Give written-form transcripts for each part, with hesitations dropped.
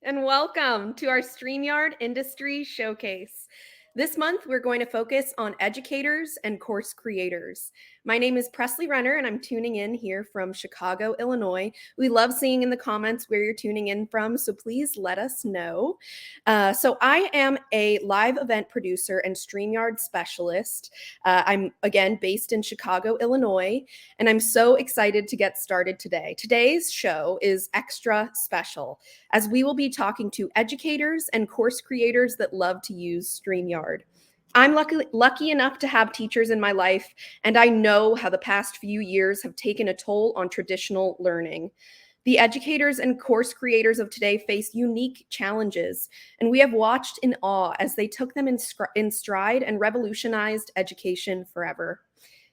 and welcome to our StreamYard Industry Showcase. This month, we're going to focus on educators and course creators. My name is Presley Renner, and I'm tuning in here from Chicago, Illinois. We love seeing in the comments where you're tuning in from, so please let us know. So I am a live event producer and StreamYard specialist. I'm, again, based in Chicago, Illinois, and I'm so excited to get started today. Today's show is extra special, as we will be talking to educators and course creators that love to use StreamYard. I'm lucky enough to have teachers in my life, and I know how the past few years have taken a toll on traditional learning. The educators and course creators of today face unique challenges, and we have watched in awe as they took them in stride and revolutionized education forever.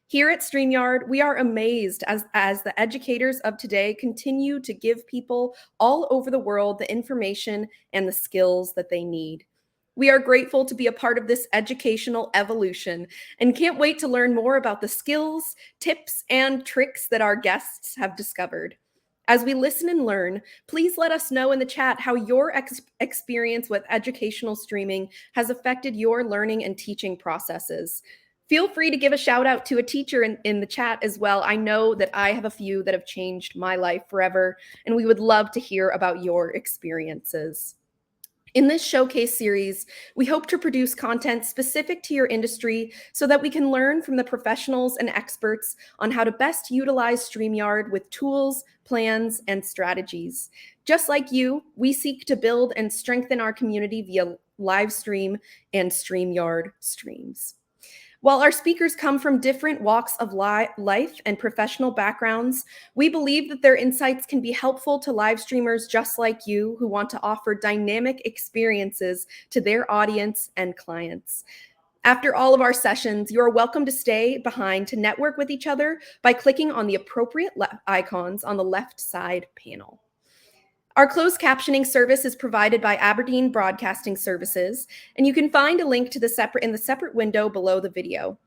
Here at StreamYard, we are amazed as the educators of today continue to give people all over the world the information and the skills that they need. We are grateful to be a part of this educational evolution and can't wait to learn more about the skills, tips, and tricks that our guests have discovered. As we listen and learn, please let us know in the chat how your experience with educational streaming has affected your learning and teaching processes. Feel free to give a shout out to a teacher in the chat as well. I know that I have a few that have changed my life forever, and we would love to hear about your experiences. In this showcase series, we hope to produce content specific to your industry so that we can learn from the professionals and experts on how to best utilize StreamYard with tools, plans, and strategies. Just like you, we seek to build and strengthen our community via live stream and StreamYard streams. While our speakers come from different walks of life and professional backgrounds, we believe that their insights can be helpful to live streamers just like you who want to offer dynamic experiences to their audience and clients. After all of our sessions, you are welcome to stay behind to network with each other by clicking on the appropriate icons on the left side panel. Our closed captioning service is provided by Aberdeen Broadcasting Services, and you can find a link to the separate window below the video.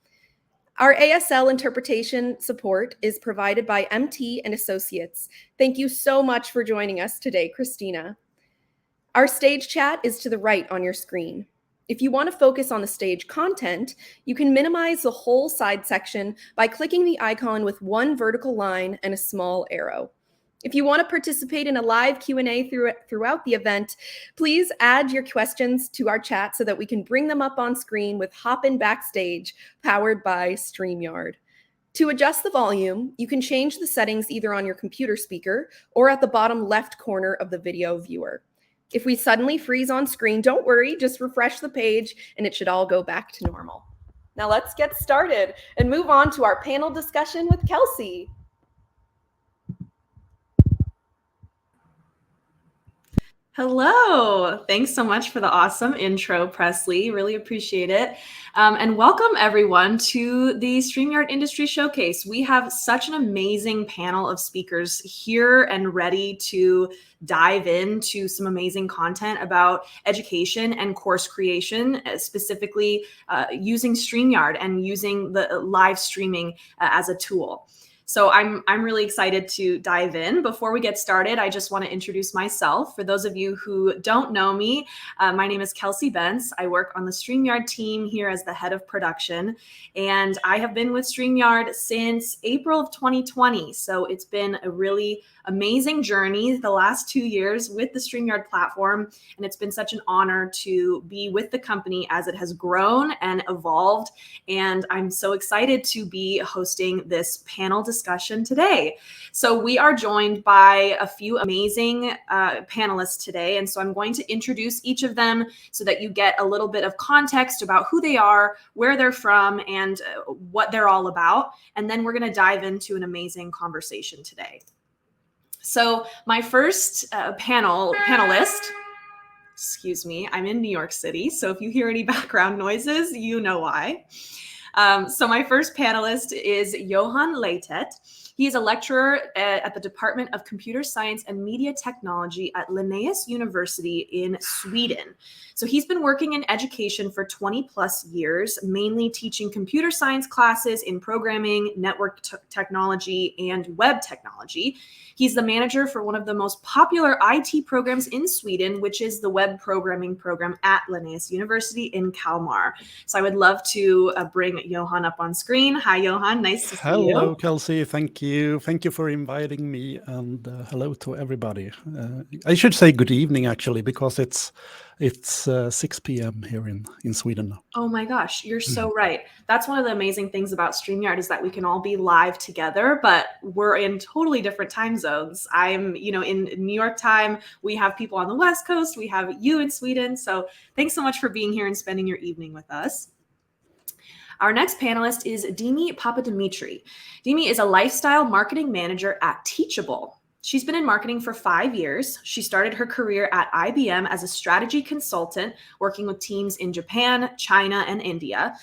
Our ASL interpretation support is provided by MT and Associates. Thank you so much for joining us today, Christina. Our stage chat is to the right on your screen. If you want to focus on the stage content, you can minimize the whole side section by clicking the icon with one vertical line and a small arrow. If you want to participate in a live Q&A throughout the event, please add your questions to our chat so that we can bring them up on screen with Hop In Backstage, powered by StreamYard. To adjust the volume, you can change the settings either on your computer speaker or at the bottom left corner of the video viewer. If we suddenly freeze on screen, don't worry, just refresh the page and it should all go back to normal. Now let's get started and move on to our panel discussion with Kelsey. Hello. Thanks so much for the awesome intro, Presley. Really appreciate it. And welcome everyone to the StreamYard Industry Showcase. We have such an amazing panel of speakers here and ready to dive into some amazing content about education and course creation, specifically using StreamYard and using the live streaming as a tool. So I'm really excited to dive in. Before we get started, I just want to introduce myself. For those of you who don't know me, my name is Kelsey Bentz. I work on the StreamYard team here as the head of production, and I have been with StreamYard since April of 2020. So it's been a really amazing journey the last 2 years with the StreamYard platform, and it's been such an honor to be with the company as it has grown and evolved. And I'm so excited to be hosting this panel discussion today. So we are joined by a few amazing panelists today. And so I'm going to introduce each of them so that you get a little bit of context about who they are, where they're from, and what they're all about. And then we're going to dive into an amazing conversation today. So my first panelist, excuse me, I'm in New York City. So if you hear any background noises, you know why. So my first panelist is Johan Leitet. He is a lecturer at the Department of Computer Science and Media Technology at Linnaeus University in Sweden. So he's been working in education for 20 plus years, mainly teaching computer science classes in programming, network technology, and web technology. He's the manager for one of the most popular IT programs in Sweden, which is the web programming program at Linnaeus University in Kalmar. So I would love to bring Johan up on screen. Hi, Johan. Nice to see you. Hello, Kelsey. Thank you. Thank you for inviting me, and hello to everybody. I should say good evening, actually, because it's 6 p.m. here in Sweden now. Oh my gosh, you're so right. That's one of the amazing things about StreamYard is that we can all be live together, but we're in totally different time zones. I'm, in New York time. We have people on the West Coast. We have you in Sweden. So thanks so much for being here and spending your evening with us. Our next panelist is Dimi Papadimitri. Dimi is a lifestyle marketing manager at Teachable. She's been in marketing for 5 years. She started her career at IBM as a strategy consultant, working with teams in Japan, China, and India.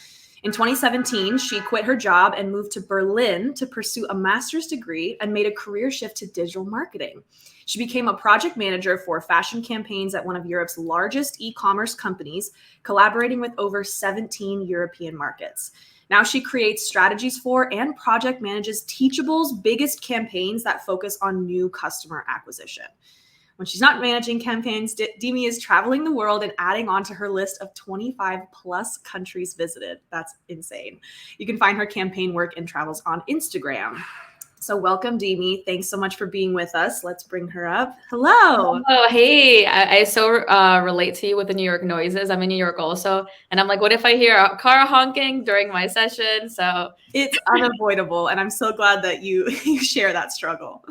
In 2017, she quit her job and moved to Berlin to pursue a master's degree and made a career shift to digital marketing. She became a project manager for fashion campaigns at one of Europe's largest e-commerce companies, collaborating with over 17 European markets. Now she creates strategies for and project manages Teachable's biggest campaigns that focus on new customer acquisition. When she's not managing campaigns, Dimi is traveling the world and adding on to her list of 25 plus countries visited. That's insane. You can find her campaign work and travels on Instagram. So welcome, Dimi. Thanks so much for being with us. Let's bring her up. Hello. Oh, hey. I so relate to you with the New York noises. I'm in New York also. And I'm like, what if I hear a car honking during my session? So it's unavoidable. And I'm so glad that you share that struggle.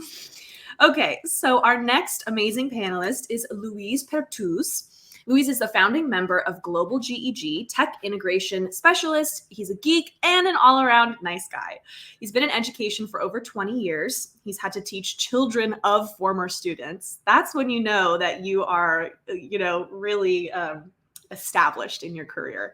Okay, so our next amazing panelist is Louise Pertus. Louise is the founding member of Global GEG, tech integration specialist. He's a geek and an all-around nice guy. He's been in education for over 20 years. He's had to teach children of former students. That's when you know that you are, really established in your career.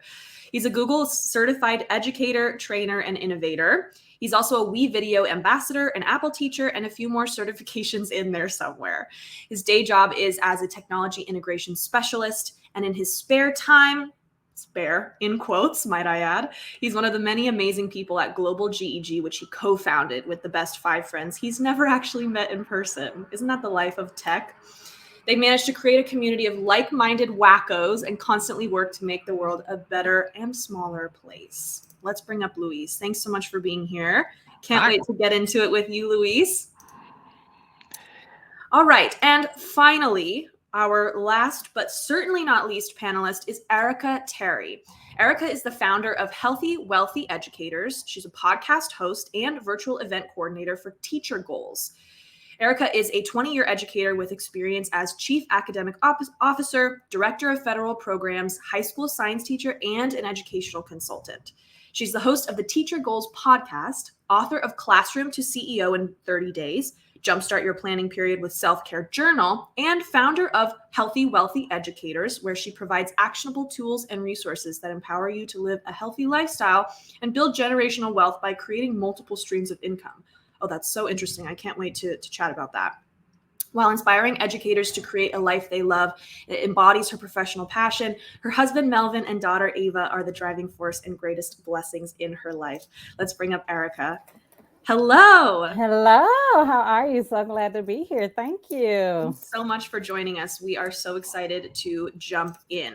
He's a Google certified educator, trainer, and innovator. He's also a WeVideo ambassador, an Apple teacher, and a few more certifications in there somewhere. His day job is as a technology integration specialist, and in his spare time, spare in quotes, might I add, he's one of the many amazing people at Global GEG, which he co-founded with the best 5 friends he's never actually met in person. Isn't that the life of tech? They managed to create a community of like-minded wackos and constantly work to make the world a better and smaller place. Let's bring up Louise. Thanks so much for being here. Can't wait to get into it with you, Louise. All right. And finally, our last but certainly not least panelist is Erica Terry. Erica is the founder of Healthy, Wealthy Educators. She's a podcast host and virtual event coordinator for Teacher Goals. Erica is a 20-year educator with experience as Chief Academic Officer, Director of Federal Programs, high school science teacher, and an educational consultant. She's the host of the Teacher Goals podcast, author of Classroom to CEO in 30 Days, Jumpstart Your Planning Period with Self-Care Journal, and founder of Healthy, Wealthy Educators, where she provides actionable tools and resources that empower you to live a healthy lifestyle and build generational wealth by creating multiple streams of income. Oh, that's so interesting. I can't wait to chat about that. While inspiring educators to create a life they love, it embodies her professional passion. Her husband, Melvin, and daughter, Ava, are the driving force and greatest blessings in her life. Let's bring up Erica. Hello. Hello. How are you? So glad to be here. Thank you. Thanks so much for joining us. We are so excited to jump in.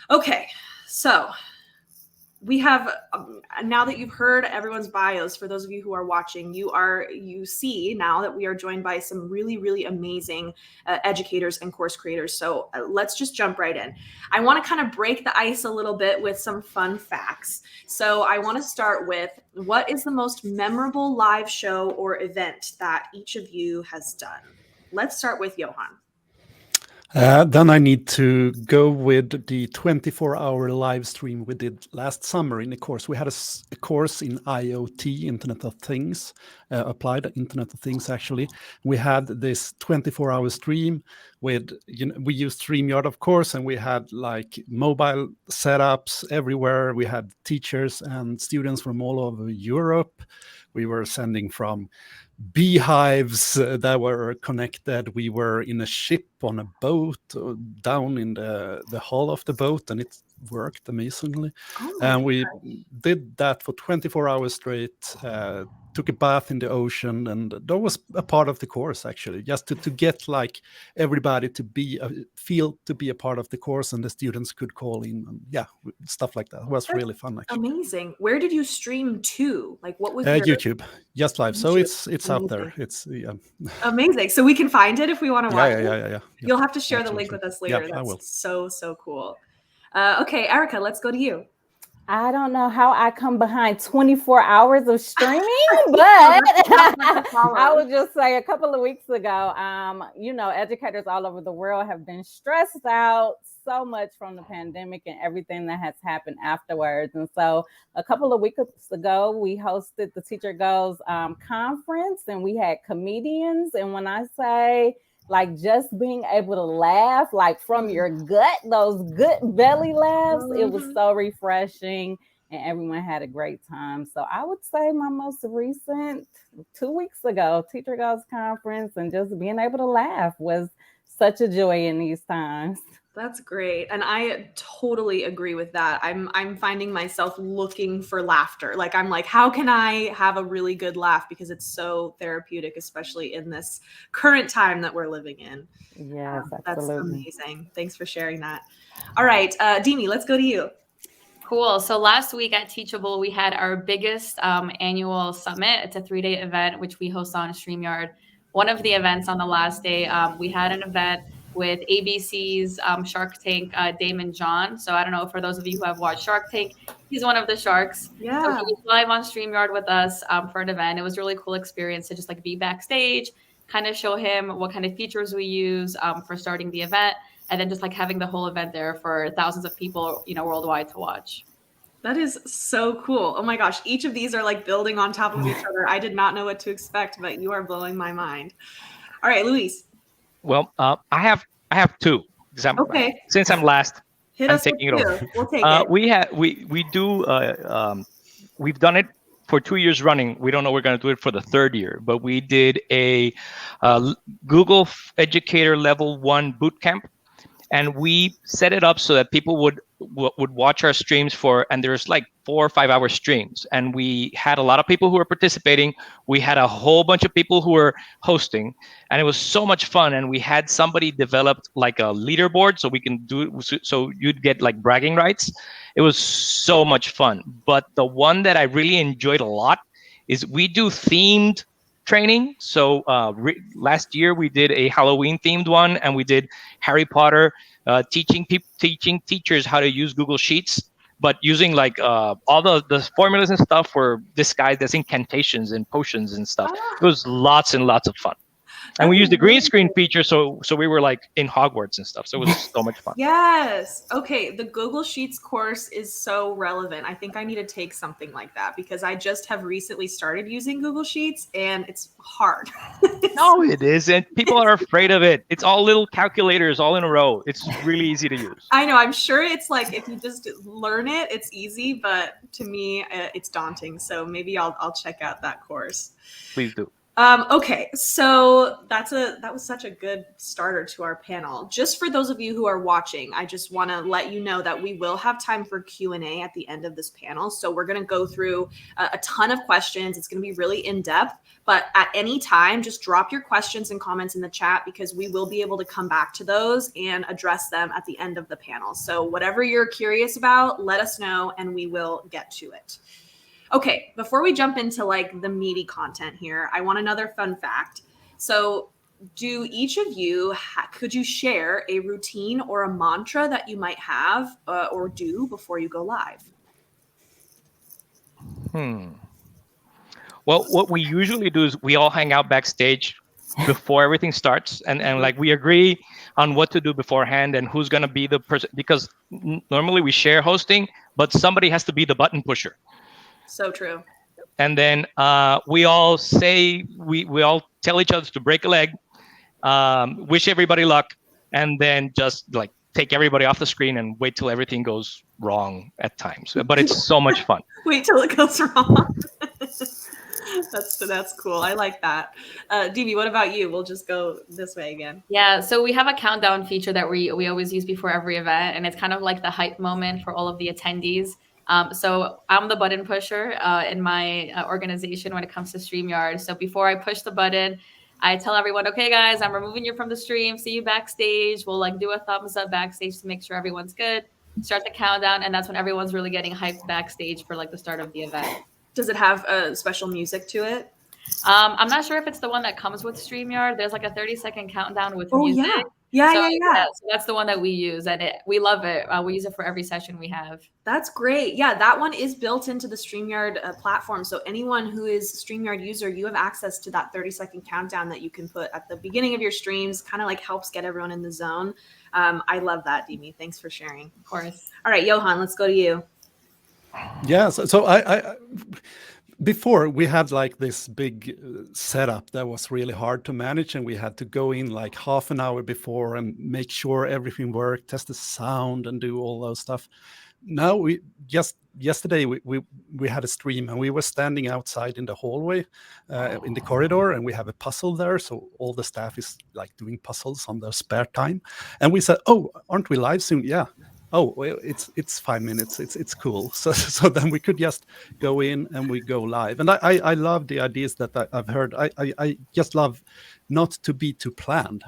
Okay, so we have, now that you've heard everyone's bios, for those of you who are watching, you see now that we are joined by some really, really amazing educators and course creators. So let's just jump right in. I want to kind of break the ice a little bit with some fun facts. So I want to start with, what is the most memorable live show or event that each of you has done? Let's start with Johan. Then I need to go with the 24-hour live stream we did last summer in the course. We had a course in IoT, Internet of Things, applied Internet of Things, actually. We had this 24-hour stream with, we used StreamYard, of course, and we had like mobile setups everywhere. We had teachers and students from all over Europe. We were sending from beehives that were connected. We were in a ship on a boat down in the hull of the boat, and it worked amazingly. And we did that for 24 hours straight. Took a bath in the ocean, and that was a part of the course, actually, just to get like everybody to feel to be a part of the course, and the students could call in, and stuff like that. It was really fun, actually. Amazing. Where did you stream to? Like, what was your YouTube, just live. So YouTube. it's out there. It's amazing. So we can find it if we want to watch it. Yeah. You'll have to share the link with us later. I will. That's so cool. Okay, Erica, let's go to you. I don't know how I come behind 24 hours of streaming, but I would just say a couple of weeks ago, educators all over the world have been stressed out so much from the pandemic and everything that has happened afterwards. And so a couple of weeks ago, we hosted the Teacher Goes conference, and we had comedians. And when I say like just being able to laugh, like from your gut, those good belly laughs, it was so refreshing, and everyone had a great time. So I would say my most recent 2 weeks ago, Teacher Goes conference, and just being able to laugh was such a joy in these times. That's great. And I totally agree with that. I'm finding myself looking for laughter. Like, I'm like, how can I have a really good laugh? Because it's so therapeutic, especially in this current time that we're living in. Yes, that's absolutely. amazing. Thanks for sharing that. All right, Dimi, let's go to you. Cool. So last week at Teachable, we had our biggest annual summit. It's a 3-day event, which we host on StreamYard. One of the events on the last day, we had an event with ABC's Shark Tank, Damon John. So I don't know, for those of you who have watched Shark Tank, he's one of the sharks. Yeah. So he was live on StreamYard with us for an event. It was a really cool experience to just like be backstage, kind of show him what kind of features we use for starting the event, and then just like having the whole event there for thousands of people, worldwide to watch. That is so cool. Oh my gosh. Each of these are like building on top of each other. I did not know what to expect, but you are blowing my mind. All right, Luis. Well, I have two. Okay. Since I'm last, Hit I'm us taking with it two. over. We'll take it. We've done it for 2 years running. We don't know we're going to do it for the third year, but we did a Google Educator Level 1 bootcamp, and we set it up so that people would watch our streams and there's like 4 or 5 hour streams, and we had a lot of people who were participating. We had a whole bunch of people who were hosting, and it was so much fun. And we had somebody developed like a leaderboard so we can do it, so you'd get like bragging rights. It was so much fun. But the one that I really enjoyed a lot is we do themed training. So last year we did a Halloween themed one, and we did Harry Potter, teaching teachers how to use Google Sheets, but using like all the formulas and stuff were disguised as incantations and potions and stuff. It was lots and lots of fun. And we used the green screen feature, so we were like in Hogwarts and stuff. So it was so much fun. Yes. Okay. The Google Sheets course is so relevant. I think I need to take something like that because I just have recently started using Google Sheets and it's hard. No, it isn't. People are afraid of it. It's all little calculators all in a row. It's really easy to use. I know. I'm sure it's like if you just learn it, it's easy. But to me, it's daunting. So maybe I'll check out that course. Please do. Okay, so that was such a good starter to our panel. Just for those of you who are watching, I just want to let you know that we will have time for Q&A at the end of this panel. So we're going to go through a ton of questions. It's going to be really in-depth, but at any time, just drop your questions and comments in the chat because we will be able to come back to those and address them at the end of the panel. So whatever you're curious about, let us know and we will get to it. Okay, before we jump into like the meaty content here, I want another fun fact. So do each of you, could you share a routine or a mantra that you might have or do before you go live? Well, what we usually do is we all hang out backstage before everything starts and like we agree on what to do beforehand and who's going to be the person, because normally we share hosting, but somebody has to be the button pusher. So true. And then we all say, we all tell each other to break a leg, wish everybody luck, and then just like take everybody off the screen and wait till everything goes wrong at times. But it's so much fun. Wait till it goes wrong. That's cool. I like that. Devi, what about you? We'll just go this way again. Yeah, so we have a countdown feature that we always use before every event, and it's kind of like the hype moment for all of the attendees. So I'm the button pusher in my organization when it comes to StreamYard. So before I push the button, I tell everyone, okay, guys, I'm removing you from the stream. See you backstage. We'll like do a thumbs up backstage to make sure everyone's good. Start the countdown, and that's when everyone's really getting hyped backstage for like the start of the event. Does it have special music to it? I'm not sure if it's the one that comes with StreamYard. There's like a 30-second countdown with music. Yeah. So that's the one that we use, and we love it. We use it for every session we have. That's great. Yeah, that one is built into the StreamYard platform. So anyone who is a StreamYard user, you have access to that 30-second countdown that you can put at the beginning of your streams, kind of like helps get everyone in the zone. I love that, Demi. Thanks for sharing. Of course. All right, Johan, let's go to you. Yeah, so I before we had like this big setup that was really hard to manage, and we had to go in like half an hour before and make sure everything worked, test the sound and do all those stuff. Now we just yesterday we had a stream, and we were standing outside in the hallway in the corridor, and we have a puzzle there, so all the staff is like doing puzzles on their spare time, and we said, oh, aren't we live soon? Yeah. Oh, well, it's 5 minutes. It's cool. So then we could just go in and we go live. And I love the ideas that I've heard. I just love not to be too planned.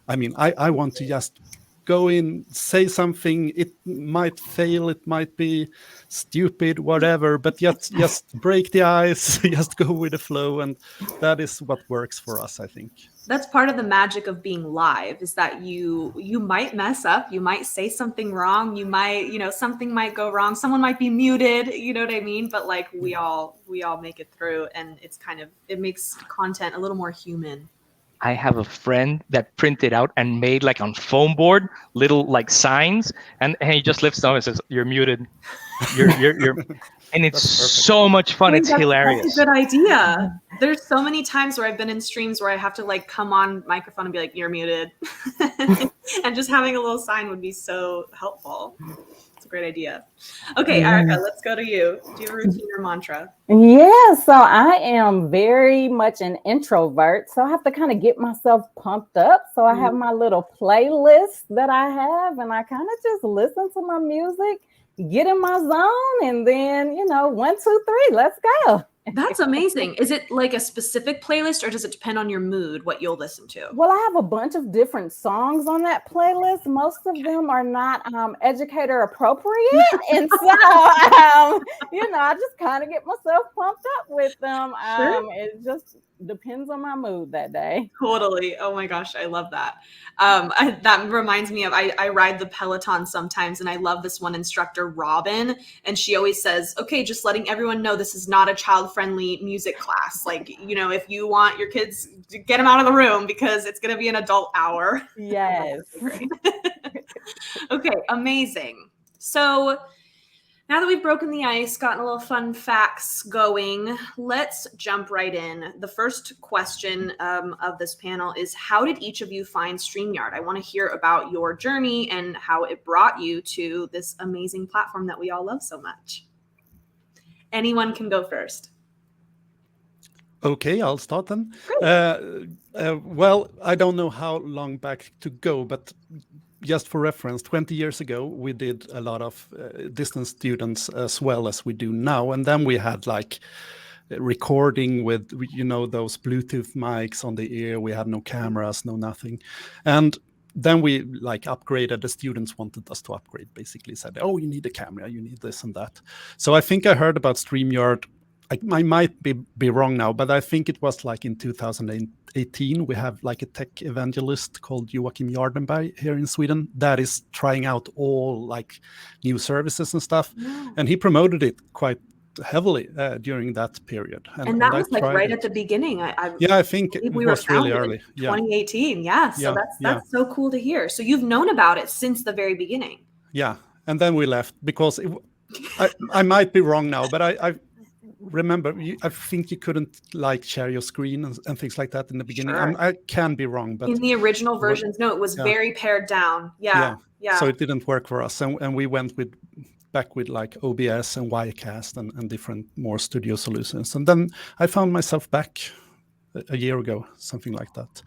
I mean, I want to just go in, say something. It might fail. It might be stupid, whatever. But just break the ice. Just go with the flow, and that is what works for us, I think. That's part of the magic of being live, is that you might mess up, you might say something wrong, you might, something might go wrong, someone might be muted, you know what I mean? But like we all make it through, and it makes content a little more human. I have a friend that printed out and made like on foam board little like signs, and he just lifts them and says, "You're muted." You're and it's so much fun. It's hilarious. That's a good idea. There's so many times where I've been in streams where I have to like come on microphone and be like, "You're muted," and just having a little sign would be so helpful. It's a great idea. Okay, Erica, let's go to you. Do you have a routine or mantra? Yeah, so I am very much an introvert, so I have to kind of get myself pumped up. So I have my little playlist that I have, and I kind of just listen to my music, get in my zone, and then 1, 2, 3, let's go. That's amazing. Is it like a specific playlist, or does it depend on your mood what you'll listen to? Well, I have a bunch of different songs on that playlist. Most of them are not educator appropriate, and so I just kind of get myself pumped up with them. Sure. It just depends on my mood that day. Totally. Oh my gosh, I love that. That reminds me of I ride the Peloton sometimes, and I love this one instructor, Robin, and she always says, okay, just letting everyone know this is not a child-friendly music class. Like, if you want your kids, get them out of the room because it's going to be an adult hour. Yes. Okay, amazing. So now that we've broken the ice, gotten a little fun facts going, let's jump right in. The first question of this panel is, how did each of you find StreamYard? I want to hear about your journey and how it brought you to this amazing platform that we all love so much. Anyone can go first. Okay, I'll start then. Well, I don't know how long back to go, but just for reference, 20 years ago, we did a lot of distance students as well as we do now. And then we had like recording with, those Bluetooth mics on the ear. We had no cameras, no nothing. And then we like upgraded. The students wanted us to upgrade, basically said, oh, you need a camera, you need this and that. So I think I heard about StreamYard. I might be wrong now, but I think it was like in 2018, we have like a tech evangelist called Joachim Jardenberg here in Sweden that is trying out all like new services and stuff. Yeah. And he promoted it quite heavily during that period. And that was like right at the beginning. I think it was really early. 2018. Yeah. So that's so cool to hear. So you've known about it since the very beginning. Yeah. And then we left because I might be wrong now, but I remember, I think you couldn't like share your screen and things like that in the beginning. Sure. I can be wrong, but in the original versions, no, it was very pared down. Yeah. So it didn't work for us, and we went with back with like OBS and Wirecast and different more studio solutions. And then I found myself back a year ago, something like that.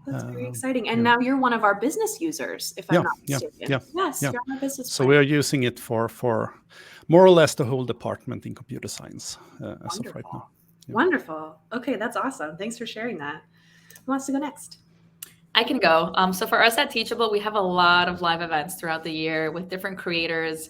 That's very exciting. And now you're one of our business users, if I'm not mistaken. Yes, you're on our business So plan. we are using it for more or less the whole department in computer science as of right now. Yeah. Wonderful. Okay, that's awesome. Thanks for sharing that. Who wants to go next? I can go. So for us at Teachable, we have a lot of live events throughout the year with different creators.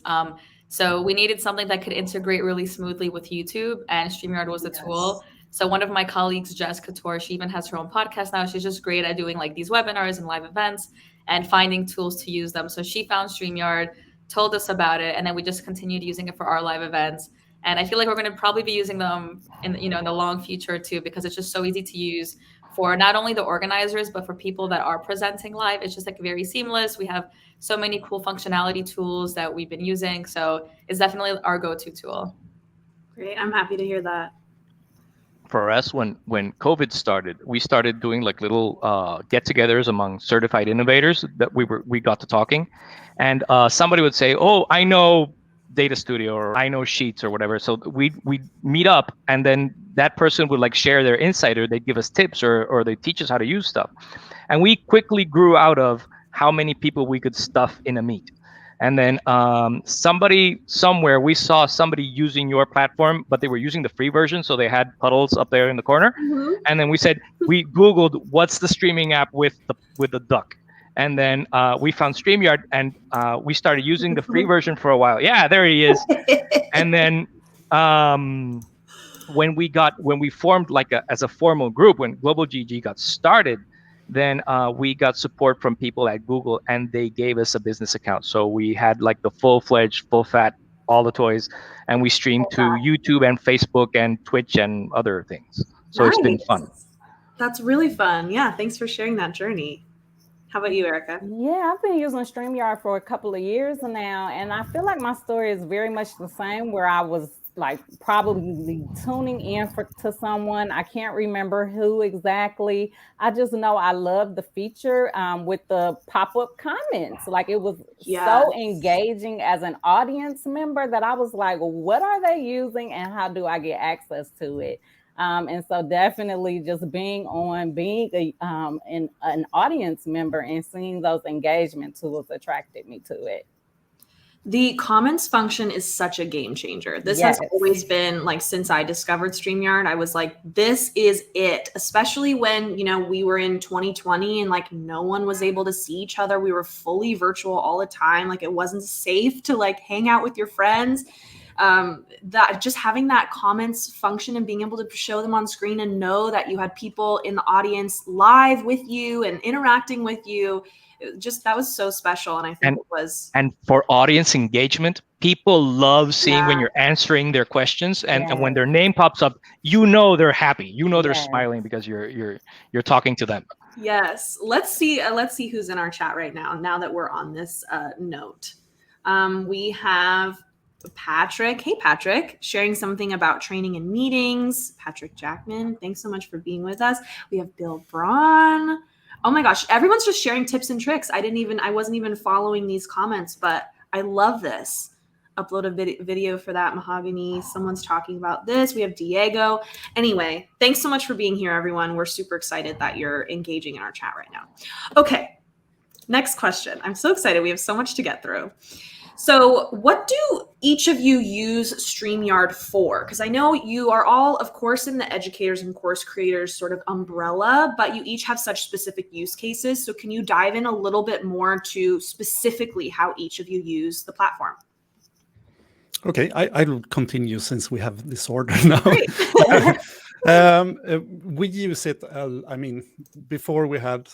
So we needed something that could integrate really smoothly with YouTube, and StreamYard was the tool. So one of my colleagues, Jess Couture, she even has her own podcast now. She's just great at doing like these webinars and live events and finding tools to use them. So she found StreamYard, told us about it, and then we just continued using it for our live events. And I feel like we're going to probably be using them in the long future too, because it's just so easy to use for not only the organizers, but for people that are presenting live. It's just like very seamless. We have so many cool functionality tools that we've been using. So it's definitely our go-to tool. Great. I'm happy to hear that. For us, when COVID started, we started doing like little get-togethers among certified innovators that we got to talking, and somebody would say, "Oh, I know Data Studio, or I know Sheets, or whatever." So we meet up, and then that person would like share their insight, or they'd give us tips, or they teach us how to use stuff, and we quickly grew out of how many people we could stuff in a meet. And then somebody somewhere, we saw somebody using your platform, but they were using the free version. So they had puddles up there in the corner. Mm-hmm. And then we said, we Googled what's the streaming app with the duck. And then we found StreamYard, and we started using the free version for a while. Yeah, there he is. And then when we formed like as a formal group, when Global GG got started, then we got support from people at Google, and they gave us a business account. So we had like the full-fledged, full-fat, all the toys, and we streamed to YouTube and Facebook and Twitch and other things. So It's been fun. That's really fun. Yeah, thanks for sharing that journey. How about you, Erica? Yeah, I've been using StreamYard for a couple of years now, and I feel like my story is very much the same, where I was like probably tuning in to someone. I can't remember who exactly. I just know I love the feature with the pop-up comments. Like it was so engaging as an audience member that I was like, what are they using and how do I get access to it? And so definitely just being an audience member and seeing those engagement tools attracted me to it. The comments function is such a game changer. This has always been like, since I discovered StreamYard, I was like, this is it, especially when, we were in 2020 and like no one was able to see each other. We were fully virtual all the time. Like it wasn't safe to like hang out with your friends. That just having that comments function and being able to show them on screen and know that you had people in the audience live with you and interacting with you, that was so special. And I think it was. And for audience engagement, people love seeing when you're answering their questions, and when their name pops up, they're happy. They're smiling because you're talking to them. Yes. Let's see who's in our chat right now that we're on this note. We have Patrick. Hey, Patrick, sharing something about training and meetings. Patrick Jackman, thanks so much for being with us. We have Bill Braun. Oh my gosh, everyone's just sharing tips and tricks. I wasn't even following these comments, but I love this. Upload a video for that, Mahogany. Someone's talking about this. We have Diego. Anyway, thanks so much for being here, everyone. We're super excited that you're engaging in our chat right now. Okay, next question. I'm so excited. We have so much to get through. So what do each of you use StreamYard for? Because I know you are all, of course, in the educators and course creators sort of umbrella, but you each have such specific use cases. So can you dive in a little bit more to specifically how each of you use the platform? Okay, I'll continue since we have this order now. We use it, before we had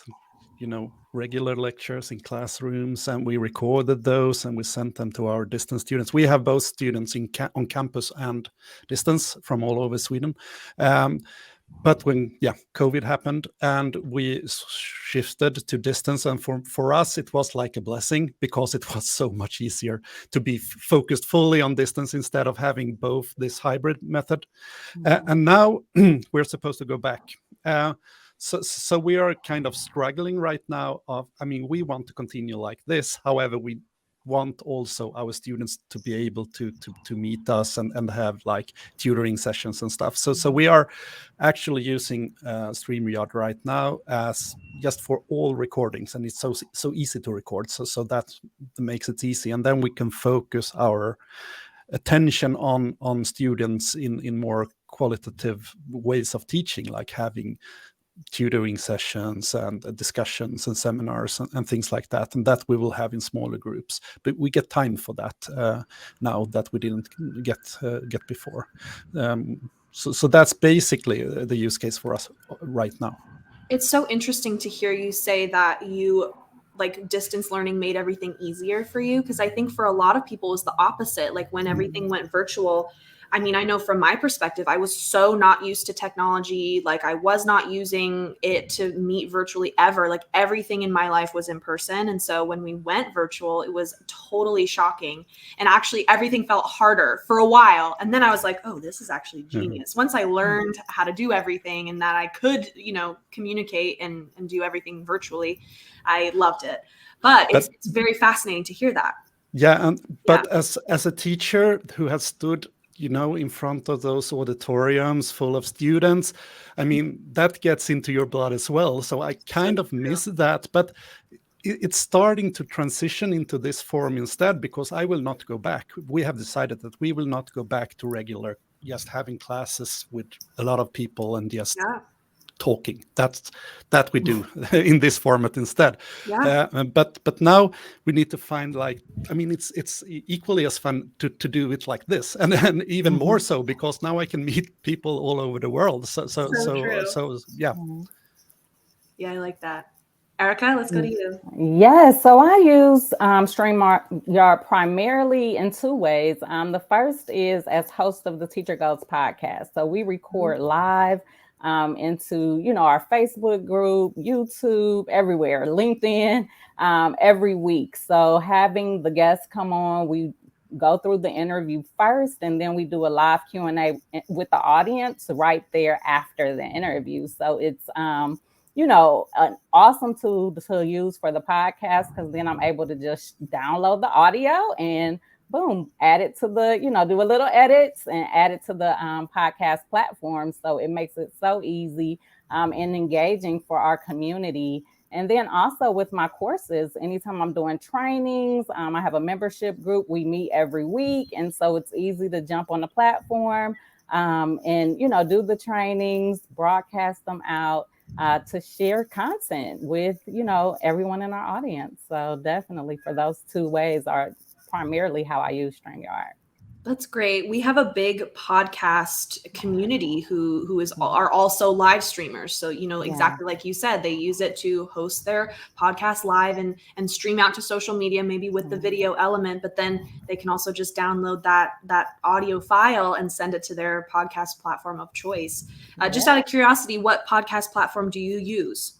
regular lectures in classrooms, and we recorded those and we sent them to our distance students. We have both students on campus and distance from all over Sweden. But when COVID happened and we shifted to distance, and for us it was like a blessing, because it was so much easier to be focused fully on distance instead of having both this hybrid method. And now we're supposed to go back. So we are kind of struggling right now. We want to continue like this. However, we want also our students to be able to meet us and have like tutoring sessions and stuff. So we are actually using StreamYard right now as just for all recordings, and it's so easy to record. So that makes it easy, and then we can focus our attention on students in more qualitative ways of teaching, like having tutoring sessions and discussions and seminars and things like that, and that we will have in smaller groups. But we get time for that now that we didn't get before. So that's basically the use case for us right now. It's so interesting to hear you say that you like distance learning made everything easier for you, because I think for a lot of people it was the opposite. Like when everything went virtual, I mean, I know from my perspective, I was so not used to technology. Like I was not using it to meet virtually ever. Like everything in my life was in person. And so when we went virtual, it was totally shocking. And actually everything felt harder for a while. And then I was like, oh, this is actually genius. Once I learned how to do everything and that I could, communicate and do everything virtually, I loved it. But it's very fascinating to hear that. Yeah. But as a teacher who has stood in front of those auditoriums full of students, I mean, that gets into your blood as well. So I kind of miss that, but it's starting to transition into this form instead, because I will not go back. We have decided that we will not go back to regular, just having classes with a lot of people and just talking. That we do in this format instead. But now we need to find it's equally as fun to do it like this, and even more so because now I can meet people all over the world. So yeah. Yeah, I like that. Erica, let's go to you. Yes, so I use StreamYard primarily in two ways. The first is as host of the Teacher Goals podcast. So we record live into our Facebook group, YouTube, everywhere, LinkedIn, every week. So having the guests come on, we go through the interview first, and then we do a live Q&A with the audience right there after the interview. So it's an awesome tool to use for the podcast, because then I'm able to just download the audio and boom, add it to the, do a little edits and add it to the podcast platform. So it makes it so easy and engaging for our community. And then also with my courses, anytime I'm doing trainings, I have a membership group. We meet every week. And so it's easy to jump on the platform and, do the trainings, broadcast them out to share content with, everyone in our audience. So definitely for those two ways are primarily how I use StreamYard. That's great. We have a big podcast community who are also live streamers. So, exactly like you said, they use it to host their podcast live and stream out to social media, maybe with the video element, but then they can also just download that audio file and send it to their podcast platform of choice. Just out of curiosity, what podcast platform do you use?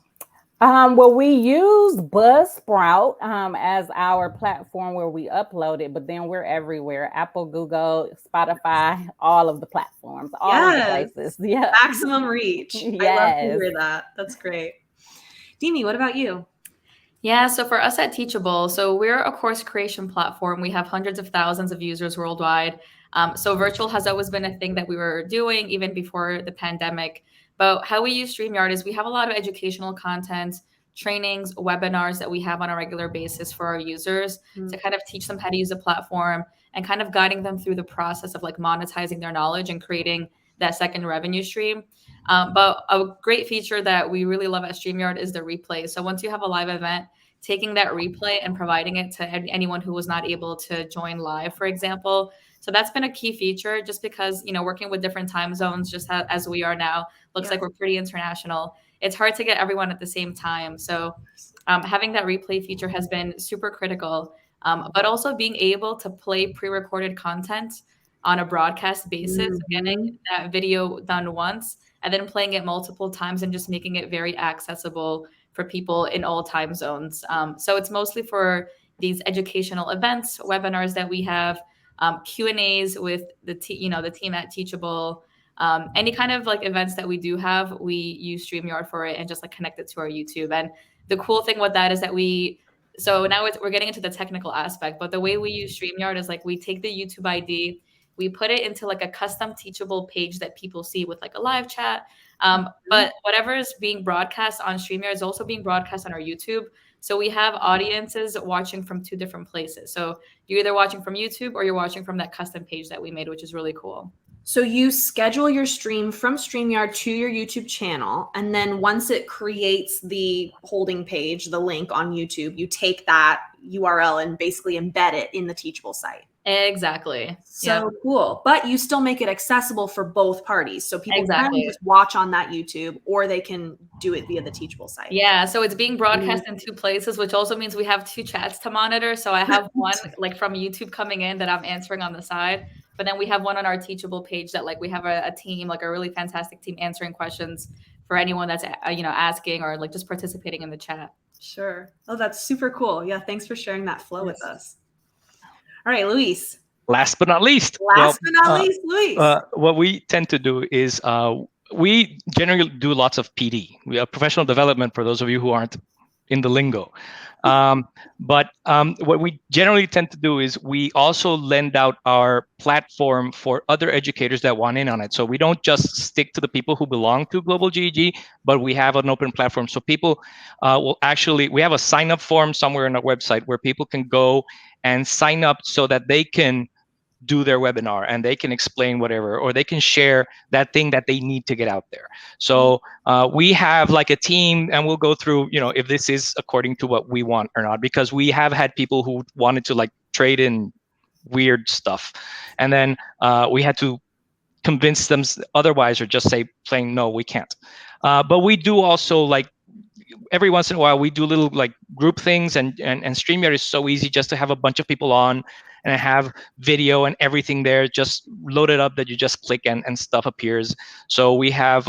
Well, we use Buzzsprout as our platform where we upload it, but then we're everywhere: Apple, Google, Spotify, all of the platforms, all of the places. Yeah, maximum reach. I love to hear that. That's great. Demi, what about you? Yeah, so for us at Teachable, so we're a course creation platform. We have hundreds of thousands of users worldwide. So virtual has always been a thing that we were doing even before the pandemic. But how we use StreamYard is we have a lot of educational content, trainings, webinars that we have on a regular basis for our users to kind of teach them how to use the platform and kind of guiding them through the process of like monetizing their knowledge and creating that second revenue stream. But a great feature that we really love at StreamYard is the replay. So once you have a live event, taking that replay and providing it to anyone who was not able to join live, for example. So that's been a key feature, just because, working with different time zones, just as we are now, looks like we're pretty international. It's hard to get everyone at the same time. So having that replay feature has been super critical, but also being able to play pre-recorded content on a broadcast basis, getting that video done once and then playing it multiple times and just making it very accessible for people in all time zones. So it's mostly for these educational events, webinars that we have, Q&As with the team at Teachable, any kind of like events that we do have, we use StreamYard for it and just like connect it to our YouTube. And the cool thing with that is that we So now we're getting into the technical aspect, but the way we use StreamYard is like we take the YouTube ID, we put it into like a custom Teachable page that people see with like a live chat. But whatever is being broadcast on StreamYard is also being broadcast on our YouTube. So we have audiences watching from 2 different places. So you're either watching from YouTube or you're watching from that custom page that we made, which is really cool. So you schedule your stream from StreamYard to your YouTube channel, and then once it creates the holding page, the link on YouTube, you take that URL and basically embed it in the Teachable site. Exactly. So cool. But you still make it accessible for both parties. So people can just watch on that YouTube, or they can do it via the Teachable site. Yeah. So it's being broadcast in 2 places, which also means we have 2 chats to monitor. So I have one like from YouTube coming in that I'm answering on the side. But then we have one on our Teachable page that like we have a team, like a really fantastic team answering questions for anyone that's, asking or like just participating in the chat. Sure. Oh, that's super cool. Yeah. Thanks for sharing that flow with us. All right, Luis. Last but not least. Luis. What we tend to do is we generally do lots of PD. We have professional development for those of you who aren't in the lingo. But what we generally tend to do is we also lend out our platform for other educators that want in on it. So we don't just stick to the people who belong to Global GEG, but we have an open platform. So people we have a sign up form somewhere on our website where people can go and sign up so that they can do their webinar and they can explain whatever, or they can share that thing that they need to get out there. So we have like a team, and we'll go through, if this is according to what we want or not, because we have had people who wanted to like trade in weird stuff. And then we had to convince them otherwise, or just say plain, no, we can't. But we do also like, every once in a while, we do little like group things, and StreamYard is so easy just to have a bunch of people on and have video and everything there, just load it up that you just click and stuff appears. So we have,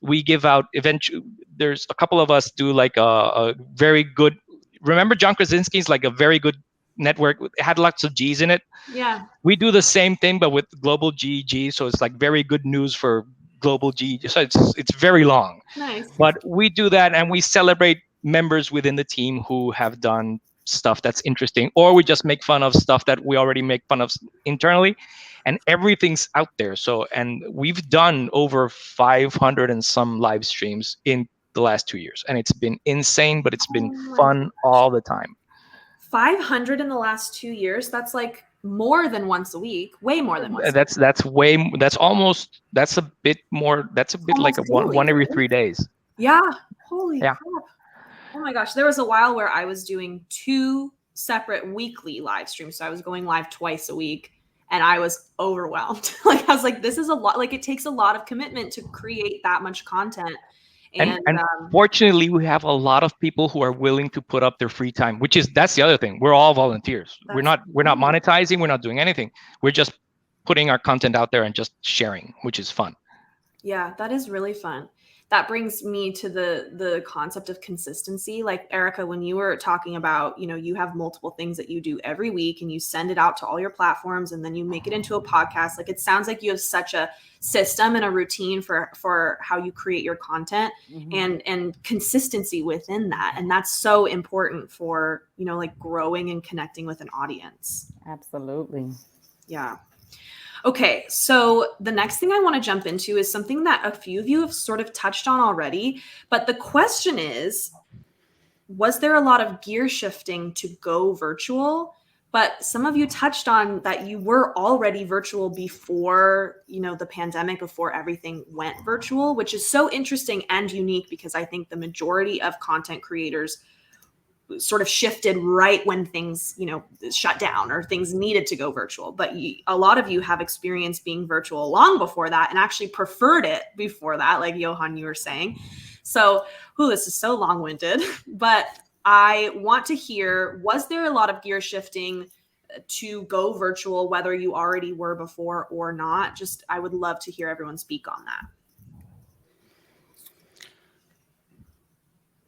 we give out eventually, there's a couple of us do like a very good, remember John Krasinski's like a very good network, it had lots of G's in it. Yeah. We do the same thing, but with Global GEG. So it's like very good news for Global GEG. So it's very long. Nice. But we do that, and we celebrate members within the team who have done stuff that's interesting, or we just make fun of stuff that we already make fun of internally, and everything's out there. So, and we've done over 500 and some live streams in the last 2 years, and it's been insane, but it's been fun all the time. 500 in the last 2 years. That's like more than once a week, way more than once. That's a bit more. That's a bit almost like one every 3 days. Yeah. Holy crap. Oh my gosh. There was a while where I was doing 2 separate weekly live streams. So I was going live twice a week, and I was overwhelmed. I was like, this is a lot. Like, it takes a lot of commitment to create that much content. And fortunately, we have a lot of people who are willing to put up their free time, that's the other thing. We're all volunteers. We're not monetizing. We're not doing anything. We're just putting our content out there and just sharing, which is fun. Yeah, that is really fun. That brings me to the concept of consistency. Like, Erica, when you were talking about, you have multiple things that you do every week and you send it out to all your platforms and then you make it into a podcast. Like, it sounds like you have such a system and a routine for how you create your content, and consistency within that. And that's so important for, like growing and connecting with an audience. Absolutely. Yeah. Okay, so the next thing I want to jump into is something that a few of you have sort of touched on already, but the question is, was there a lot of gear shifting to go virtual? But some of you touched on that you were already virtual before, the pandemic, before everything went virtual, which is so interesting and unique, because I think the majority of content creators sort of shifted right when things, shut down or things needed to go virtual. But a lot of you have experience being virtual long before that and actually preferred it before that, like Johan, you were saying. So, this is so long-winded, but I want to hear, was there a lot of gear shifting to go virtual, whether you already were before or not? I would love to hear everyone speak on that.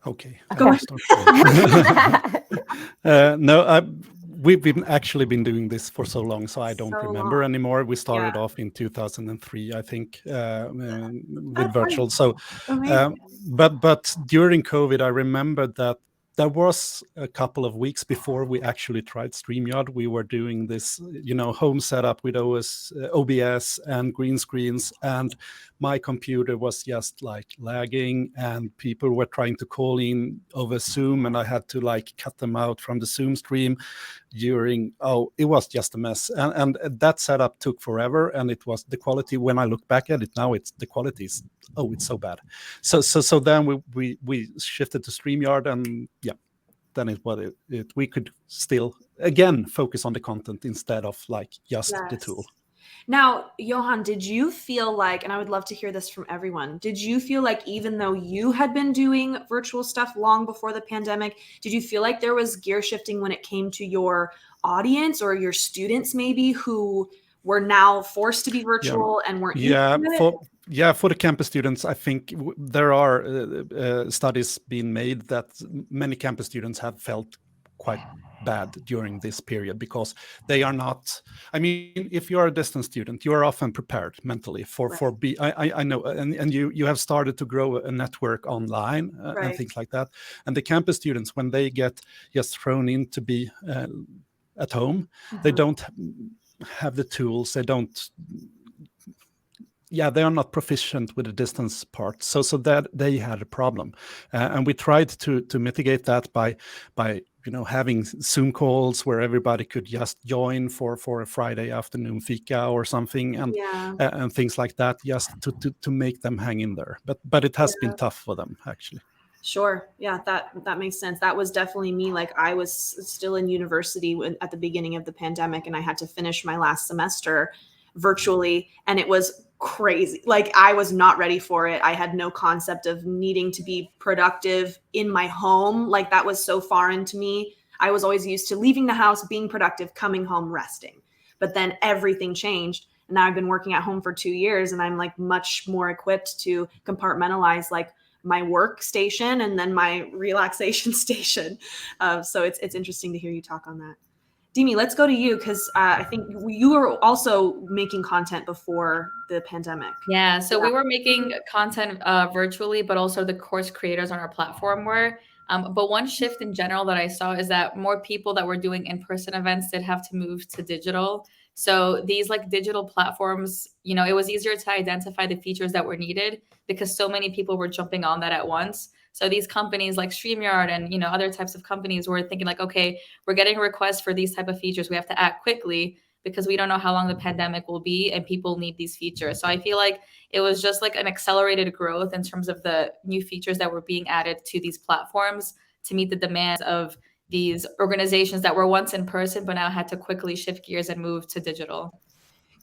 Okay. Go ahead. We've been doing this for so long, so I don't remember anymore. We started off in 2003, I think, with virtual. So, but during COVID, I remember that there was a couple of weeks before we actually tried StreamYard. We were doing this, home setup with OBS and green screens, and my computer was just like lagging, and people were trying to call in over Zoom, and I had to like cut them out from the Zoom stream it was just a mess. And that setup took forever, and it was the quality. When I look back at it now, the quality is, it's so bad. So then we shifted to StreamYard, and then we could still again focus on the content instead of like just the tool. Now, Johan, did you feel like, and I would love to hear this from everyone, did you feel like even though you had been doing virtual stuff long before the pandemic, did you feel like there was gear shifting when it came to your audience or your students maybe who were now forced to be virtual and weren't used to it? For the campus students, I think there are studies being made that many campus students have felt quite bad during this period because they are not. I mean, if you're a distance student, you are often prepared mentally I know, and you have started to grow a network online and things like that. And the campus students, when they get just thrown in to be at home, they don't have the tools. They don't. They are not proficient with the distance part, so that they had a problem, and we tried to mitigate that by having Zoom calls where everybody could just join for a Friday afternoon fika or something, and things like that, just to make them hang in there. But it has been tough for them actually. Sure. Yeah, that makes sense. That was definitely me. Like I was still in university at the beginning of the pandemic, and I had to finish my last semester virtually, and it was crazy. Like I was not ready for it. I had no concept of needing to be productive in my home. Like that was so foreign to me. I was always used to leaving the house, being productive, coming home, resting. But then everything changed. And now I've been working at home for 2 years, and I'm like much more equipped to compartmentalize like my workstation and then my relaxation station. So it's interesting to hear you talk on that. Dimi, let's go to you because I think you were also making content before the pandemic. Yeah, so we were making content virtually, but also the course creators on our platform were. But one shift in general that I saw is that more people that were doing in-person events did have to move to digital. So these like digital platforms, it was easier to identify the features that were needed because so many people were jumping on that at once. So these companies like StreamYard and, other types of companies were thinking like, okay, we're getting requests for these type of features. We have to act quickly because we don't know how long the pandemic will be and people need these features. So I feel like it was just like an accelerated growth in terms of the new features that were being added to these platforms to meet the demands of these organizations that were once in person, but now had to quickly shift gears and move to digital.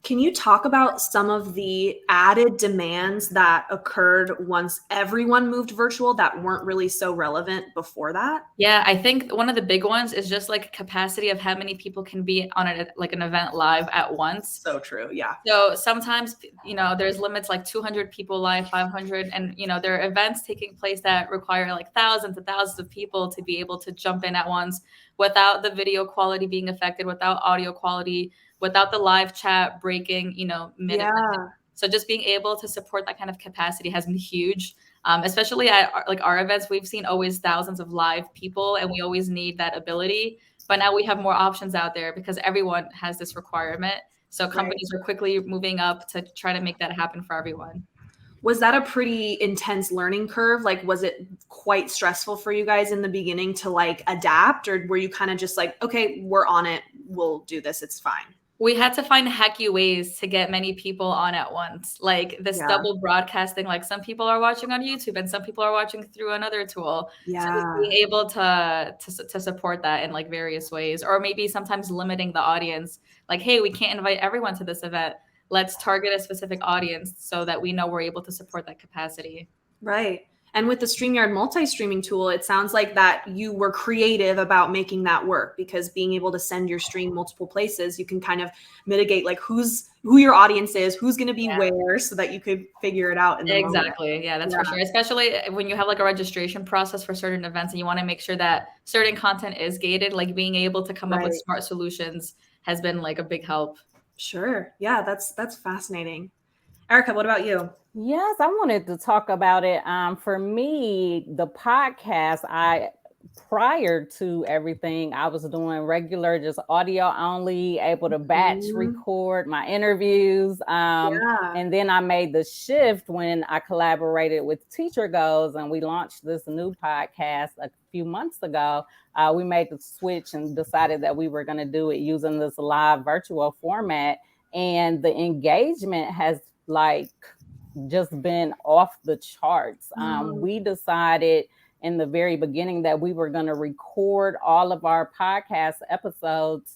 Can you talk about some of the added demands that occurred once everyone moved virtual that weren't really so relevant before that? Yeah, I think one of the big ones is just like capacity of how many people can be on an event live at once. So true. Yeah. So sometimes, there's limits like 200 people live, 500, and, there are events taking place that require like thousands and thousands of people to be able to jump in at once without the video quality being affected, without audio quality, without the live chat breaking, mid. So just being able to support that kind of capacity has been huge, especially at our events. We've seen always thousands of live people, and we always need that ability. But now we have more options out there because everyone has this requirement. So companies are quickly moving up to try to make that happen for everyone. Was that a pretty intense learning curve? Like, was it quite stressful for you guys in the beginning to like adapt, or were you kind of just like, okay, we're on it, we'll do this, it's fine? We had to find hacky ways to get many people on at once, like this double broadcasting. Like some people are watching on YouTube and some people are watching through another tool. So just being able to support that in like various ways, or maybe sometimes limiting the audience. Like, hey, we can't invite everyone to this event. Let's target a specific audience so that we know we're able to support that capacity. Right. And with the StreamYard multi-streaming tool, it sounds like that you were creative about making that work, because being able to send your stream multiple places, you can kind of mitigate like who your audience is, who's going to be where, so that you could figure it out. Exactly. Yeah, that's for sure. Especially when you have like a registration process for certain events and you want to make sure that certain content is gated, like being able to come up with smart solutions has been like a big help. Sure. Yeah, that's fascinating. Erica, what about you? Yes, I wanted to talk about it. For me, the podcast, I prior to everything, I was doing regular, just audio only, able to batch record my interviews. And then I made the shift when I collaborated with Teachable, and we launched this new podcast a few months ago. We made the switch and decided that we were going to do it using this live virtual format. And the engagement has like just been off the charts. We decided in the very beginning that we were going to record all of our podcast episodes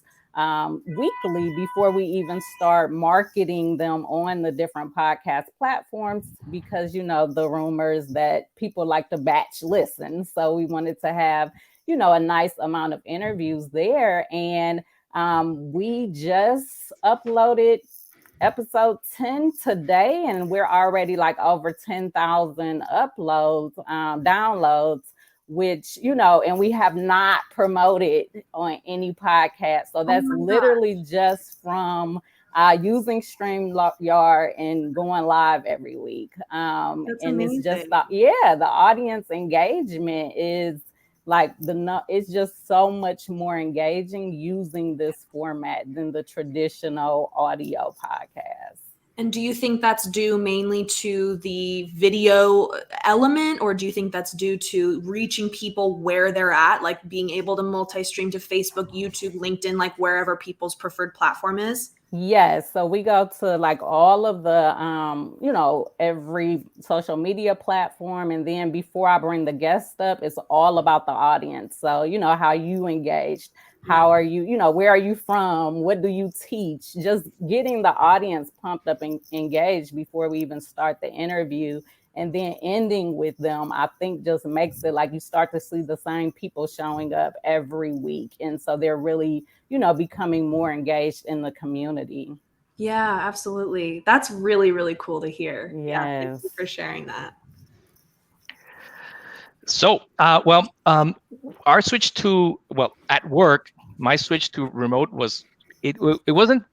weekly before we even start marketing them on the different podcast platforms, because, you know, the rumors that people like to batch listen. So we wanted to have, you know, a nice amount of interviews there. And we just uploaded episode 10 today, and we're already like over 10,000 uploads, downloads, which, you know, and we have not promoted on any podcast. So that's literally just from using StreamYard and going live every week. And amazing. It's just, the audience engagement is like it's just so much more engaging using this format than the traditional audio podcast. And do you think that's due mainly to the video element, or do you think that's due to reaching people where they're at, like being able to multi-stream to Facebook, YouTube, LinkedIn, like wherever people's preferred platform is? Yes. So we go to like all of the, you know, every social media platform. And then before I bring the guest up, it's all about the audience. So, you know, how you engaged, how are you, you know, where are you from? What do you teach? Just getting the audience pumped up and engaged before we even start the interview. And then ending with them, I think just makes it like you start to see the same people showing up every week. And so they're really, you know, becoming more engaged in the community. Yeah, absolutely. That's really, really cool to hear. Yes. Yeah, thank you for sharing that. So, our switch to, at work, my switch to remote was, it wasn't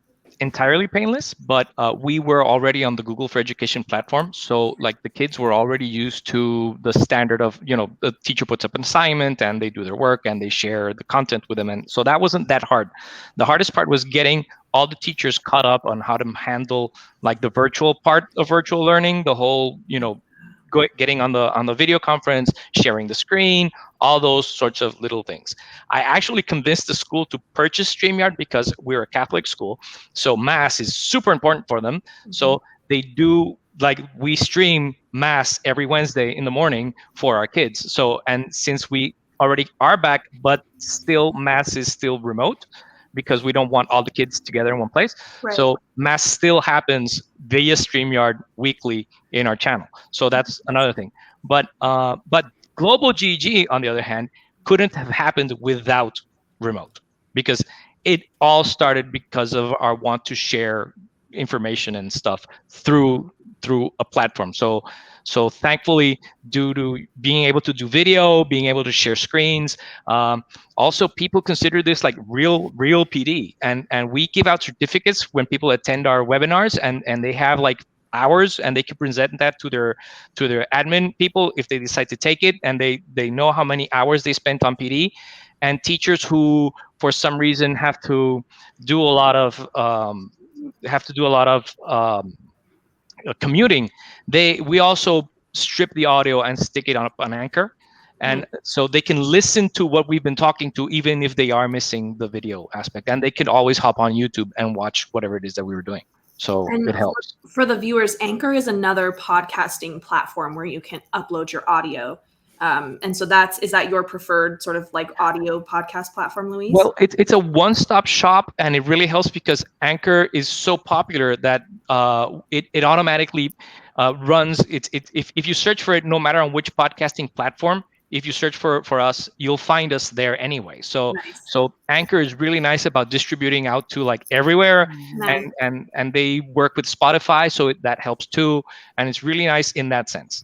entirely painless, but we were already on the Google for Education platform. So like the kids were already used to the standard of, you know, the teacher puts up an assignment and they do their work and they share the content with them. And so that wasn't that hard. The hardest part was getting all the teachers caught up on how to handle like the virtual part of virtual learning, the whole, you know, getting on the video conference, sharing the screen, all those sorts of little things. I actually convinced the school to purchase StreamYard because we're a Catholic school, so Mass is super important for them. So they do, like, we stream Mass every Wednesday in the morning for our kids. So, and since we already are back, but still Mass is still remote, because we don't want all the kids together in one place. Right. So Mass still happens via StreamYard weekly in our channel. So that's another thing. But Global GG, on the other hand, couldn't have happened without remote, because it all started because of our want to share information and stuff through a platform. So thankfully, due to being able to do video, being able to share screens, also people consider this like real PD, and we give out certificates when people attend our webinars, and they have like hours, and they can present that to their admin people if they decide to take it, and they know how many hours they spent on PD. And teachers who for some reason have to do a lot of commuting, we also strip the audio and stick it up on Anchor, and so they can listen to what we've been talking to, even if they are missing the video aspect, and they can always hop on YouTube and watch whatever it is that we were doing. So it helps. For the viewers, Anchor is another podcasting platform where you can upload your audio. And so is that your preferred sort of like audio podcast platform, Luis? Well, it's a one-stop shop, and it really helps because Anchor is so popular that it automatically runs. If you search for it, no matter on which podcasting platform, if you search for us, you'll find us there anyway. So nice. So Anchor is really nice about distributing out to like everywhere, nice. and they work with Spotify, so that helps too, and it's really nice in that sense.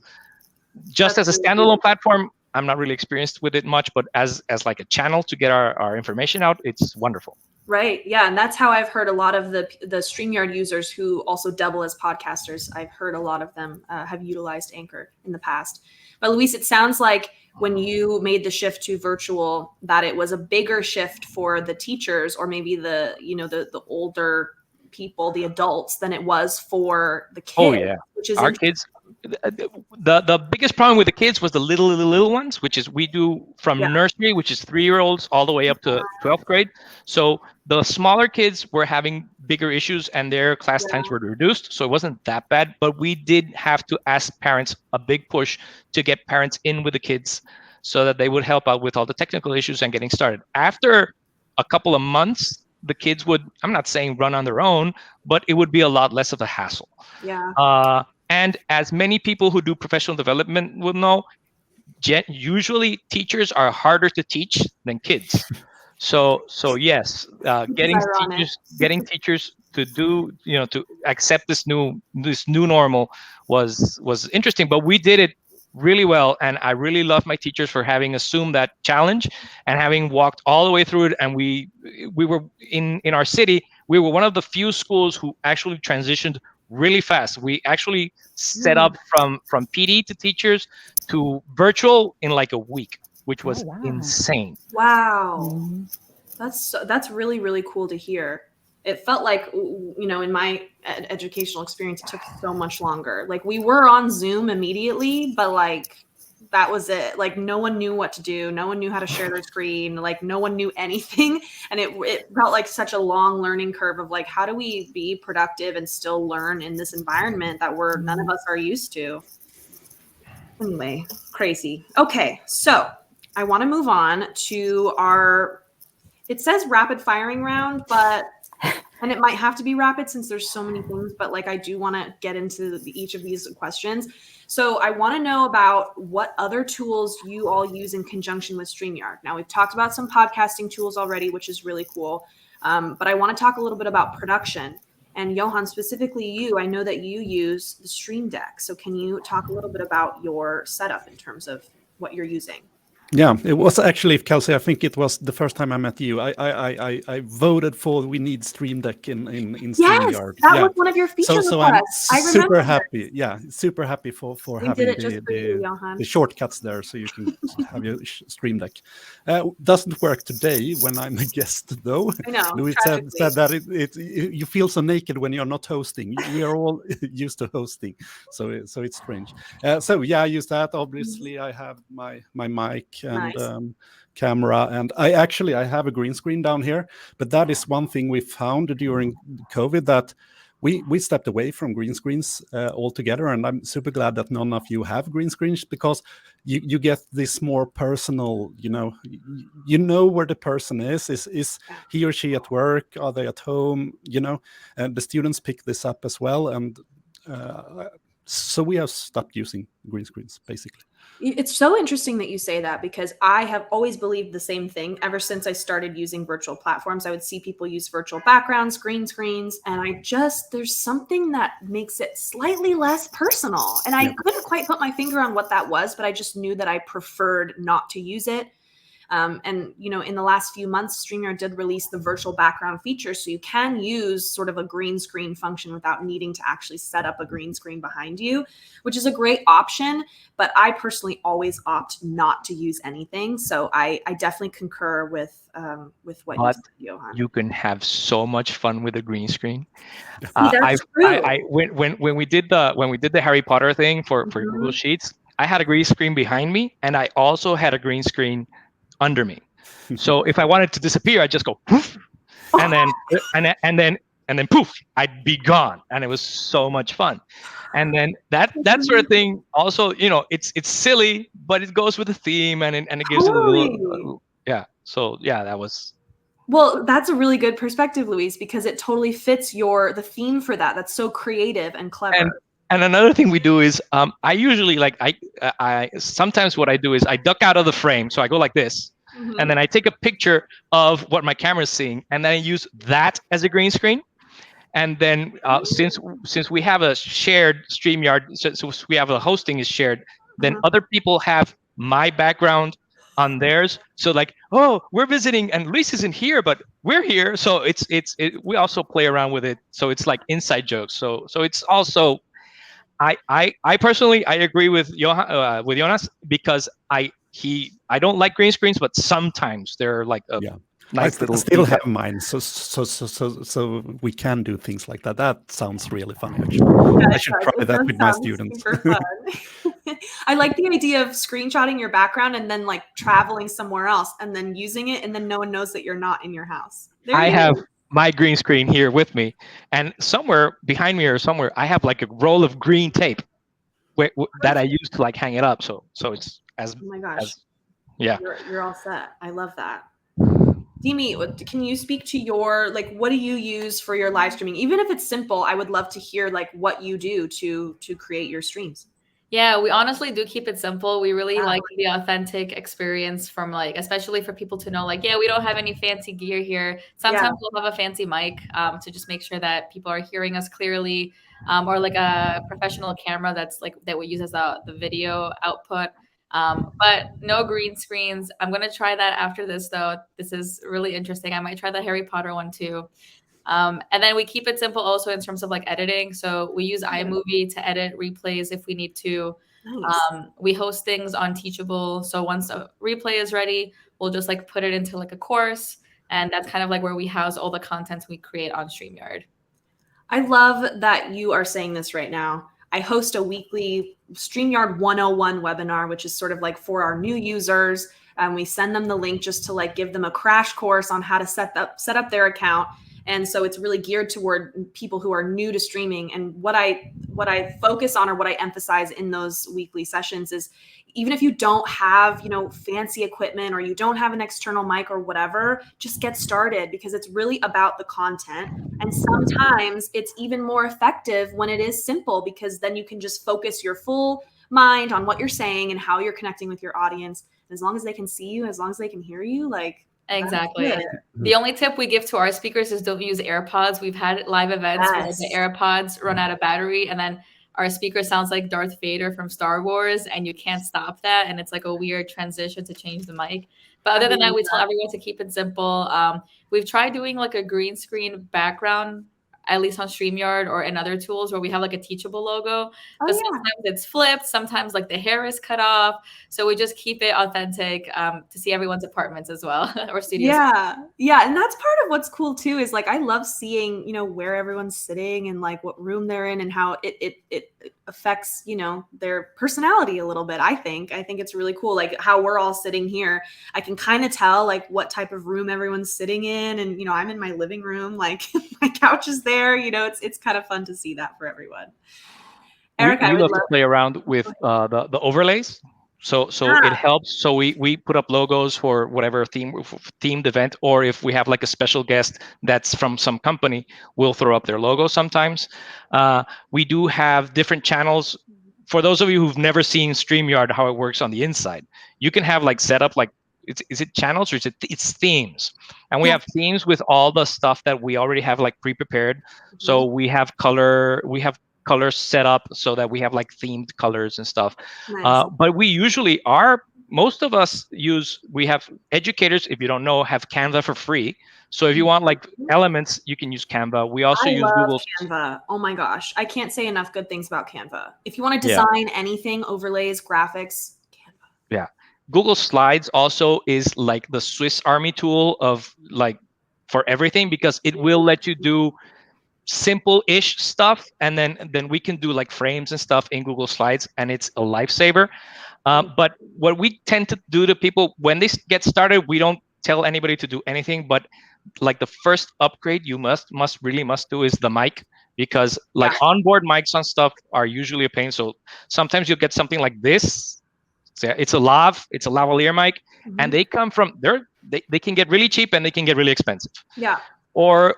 Just as a standalone platform, I'm not really experienced with it much, but as like a channel to get our information out, it's wonderful. Right. Yeah. And that's how I've heard a lot of the StreamYard users who also double as podcasters. I've heard a lot of them have utilized Anchor in the past. But Luis, it sounds like when you made the shift to virtual, that it was a bigger shift for the teachers or maybe the, you know, the older people, the adults, than it was for the kids. Oh yeah, which is our kids. The biggest problem with the kids was the little ones, which is we do from nursery, which is 3-year-olds, all the way up to 12th grade. So the smaller kids were having bigger issues, and their class times were reduced. So it wasn't that bad, but we did have to ask parents a big push to get parents in with the kids, so that they would help out with all the technical issues and getting started. After a couple of months, the kids would, I'm not saying run on their own, but it would be a lot less of a hassle. Yeah. And as many people who do professional development will know, usually teachers are harder to teach than kids. So yes, getting teachers to do, you know, to accept this new normal was interesting, but we did it really well, and I really love my teachers for having assumed that challenge and having walked all the way through it. And we were in our city, we were one of the few schools who actually transitioned really fast. We actually set up from PD to teachers to virtual in like a week, which was insane. Wow. That's really, really cool to hear. It felt like, you know, in my educational experience, it took so much longer. Like, we were on Zoom immediately, but like, that was it. Like, no one knew what to do. No one knew how to share their screen. Like, no one knew anything. And it felt like such a long learning curve of like, how do we be productive and still learn in this environment that none of us are used to? Anyway, crazy. Okay, so I want to move on to it says rapid firing round, and it might have to be rapid since there's so many things, but like, I do want to get into each of these questions. So I want to know about what other tools you all use in conjunction with StreamYard. Now, we've talked about some podcasting tools already, which is really cool. But I want to talk a little bit about production. And Johan, specifically you, I know that you use the Stream Deck. So can you talk a little bit about your setup in terms of what you're using? Yeah, it was actually, Kelsey, I think it was the first time I met you. I voted for we need Stream Deck in StreamYard. That was one of your feature requests. So I'm super happy. Yeah, super happy for having the shortcuts there, so you can have your Stream Deck. Doesn't work today when I'm a guest, though. I know. Louis said that you feel so naked when you're not hosting. We are all used to hosting, so it's strange. So yeah, I use that. Obviously, I have my mic and camera, and I have a green screen down here, but that is one thing we found during COVID, that we stepped away from green screens altogether, and I'm super glad that none of you have green screens, because you get this more personal, you know where the person is he or she at work, are they at home, and the students pick this up as well, and so we have stopped using green screens, basically. It's so interesting that you say that, because I have always believed the same thing ever since I started using virtual platforms. I would see people use virtual backgrounds, green screens, and there's something that makes it slightly less personal. And I couldn't quite put my finger on what that was, but I just knew that I preferred not to use it. And, in the last few months, StreamYard did release the virtual background feature. So you can use sort of a green screen function without needing to actually set up a green screen behind you, which is a great option. But I personally always opt not to use anything. So I definitely concur with what you said, Johan. You can have so much fun with a green screen. That's true. When we did the Harry Potter thing for Google Sheets, I had a green screen behind me, and I also had a green screen under me. So if I wanted to disappear, I'd just go poof, and then poof, I'd be gone, and it was so much fun. And then that sort of thing also, it's silly, but it goes with the theme, and it gives it a little So that was. Well, that's a really good perspective, Luis, because it totally fits the theme for that. That's so creative and clever. And another thing we do is, I usually I sometimes what I do is I duck out of the frame. So I go like this, and then I take a picture of what my camera is seeing, and then I use that as a green screen. And then since we have a shared StreamYard, so we have a hosting is shared, then other people have my background on theirs. So like, oh, we're visiting and Luis isn't here, but we're here. So we also play around with it. So it's like inside jokes. So it's also. I personally, I agree with Jonas, because I I don't like green screens, but sometimes they're like a Yeah. nice I little still detail. have mine, so we can do things like that. That sounds really funny, actually. I should try It that does with my sound students. super fun. I like the idea of screenshotting your background and then like traveling somewhere else and then using it, and then no one knows that you're not in your house. There I you have go. my green screen here with me, and somewhere behind me or somewhere, I have like a roll of green tape that I use to like hang it up. So it's as Oh my gosh, as yeah. you're all set. I love that. Demi, can you speak to your, like, what do you use for your live streaming? Even if it's simple, I would love to hear like what you do to create your streams. Yeah, we honestly do keep it simple. We really like the authentic experience from like, especially for people to know, like, yeah, we don't have any fancy gear here. Sometimes we'll have a fancy mic to just make sure that people are hearing us clearly, or like a professional camera that's like that we use as the video output. But no green screens. I'm gonna try that after this though. This is really interesting. I might try the Harry Potter one too. And then we keep it simple also in terms of like editing. So we use iMovie to edit replays if we need to. Nice. We host things on Teachable. So once a replay is ready, we'll just like put it into like a course. And that's kind of like where we house all the content we create on StreamYard. I love that you are saying this right now. I host a weekly StreamYard 101 webinar, which is sort of like for our new users. And we send them the link just to like give them a crash course on how to set up their account. And so it's really geared toward people who are new to streaming. And what I focus on, or what I emphasize in those weekly sessions, is even if you don't have, fancy equipment, or you don't have an external mic or whatever, just get started, because it's really about the content. And sometimes it's even more effective when it is simple, because then you can just focus your full mind on what you're saying and how you're connecting with your audience. As long as they can see you, as long as they can hear you, like, exactly. The only tip we give to our speakers is don't use AirPods. We've had live events where the AirPods run out of battery, and then our speaker sounds like Darth Vader from Star Wars, and you can't stop that. And it's like a weird transition to change the mic. But other than that, we tell everyone to keep it simple. We've tried doing like a green screen background, at least on StreamYard or in other tools where we have like a Teachable logo. But sometimes it's flipped. Sometimes like the hair is cut off. So we just keep it authentic to see everyone's apartments as well, or studios. Yeah. And that's part of what's cool too, is like, I love seeing, where everyone's sitting and like what room they're in and how it affects, their personality a little bit. I think it's really cool. Like how we're all sitting here, I can kind of tell like what type of room everyone's sitting in. And, I'm in my living room, like my couch is there, it's kind of fun to see that for everyone. Erica, we love to play around with the overlays. So it helps. So we put up logos for whatever themed event, or if we have like a special guest that's from some company, we'll throw up their logo sometimes. We do have different channels. For those of you who've never seen StreamYard, how it works on the inside, you can have like set up like, is it channels or it's themes? And we have themes with all the stuff that we already have like pre-prepared. So we have colors set up so that we have like themed colors and stuff. Nice. But we usually most of us we have educators, if you don't know, have Canva for free. So if you want like elements, you can use Canva. We also use Google Canva. Oh my gosh. I can't say enough good things about Canva. If you want to design anything, overlays, graphics, Canva. Yeah. Google Slides also is like the Swiss Army tool of like for everything, because it will let you do simple-ish stuff, and then we can do like frames and stuff in Google Slides, and it's a lifesaver. But what we tend to do to people when they get started, we don't tell anybody to do anything, but like the first upgrade you must do is the mic, because like onboard mics on stuff are usually a pain. So sometimes you'll get something like this. So it's a lavalier mic, and they come from they can get really cheap and they can get really expensive. Yeah. Or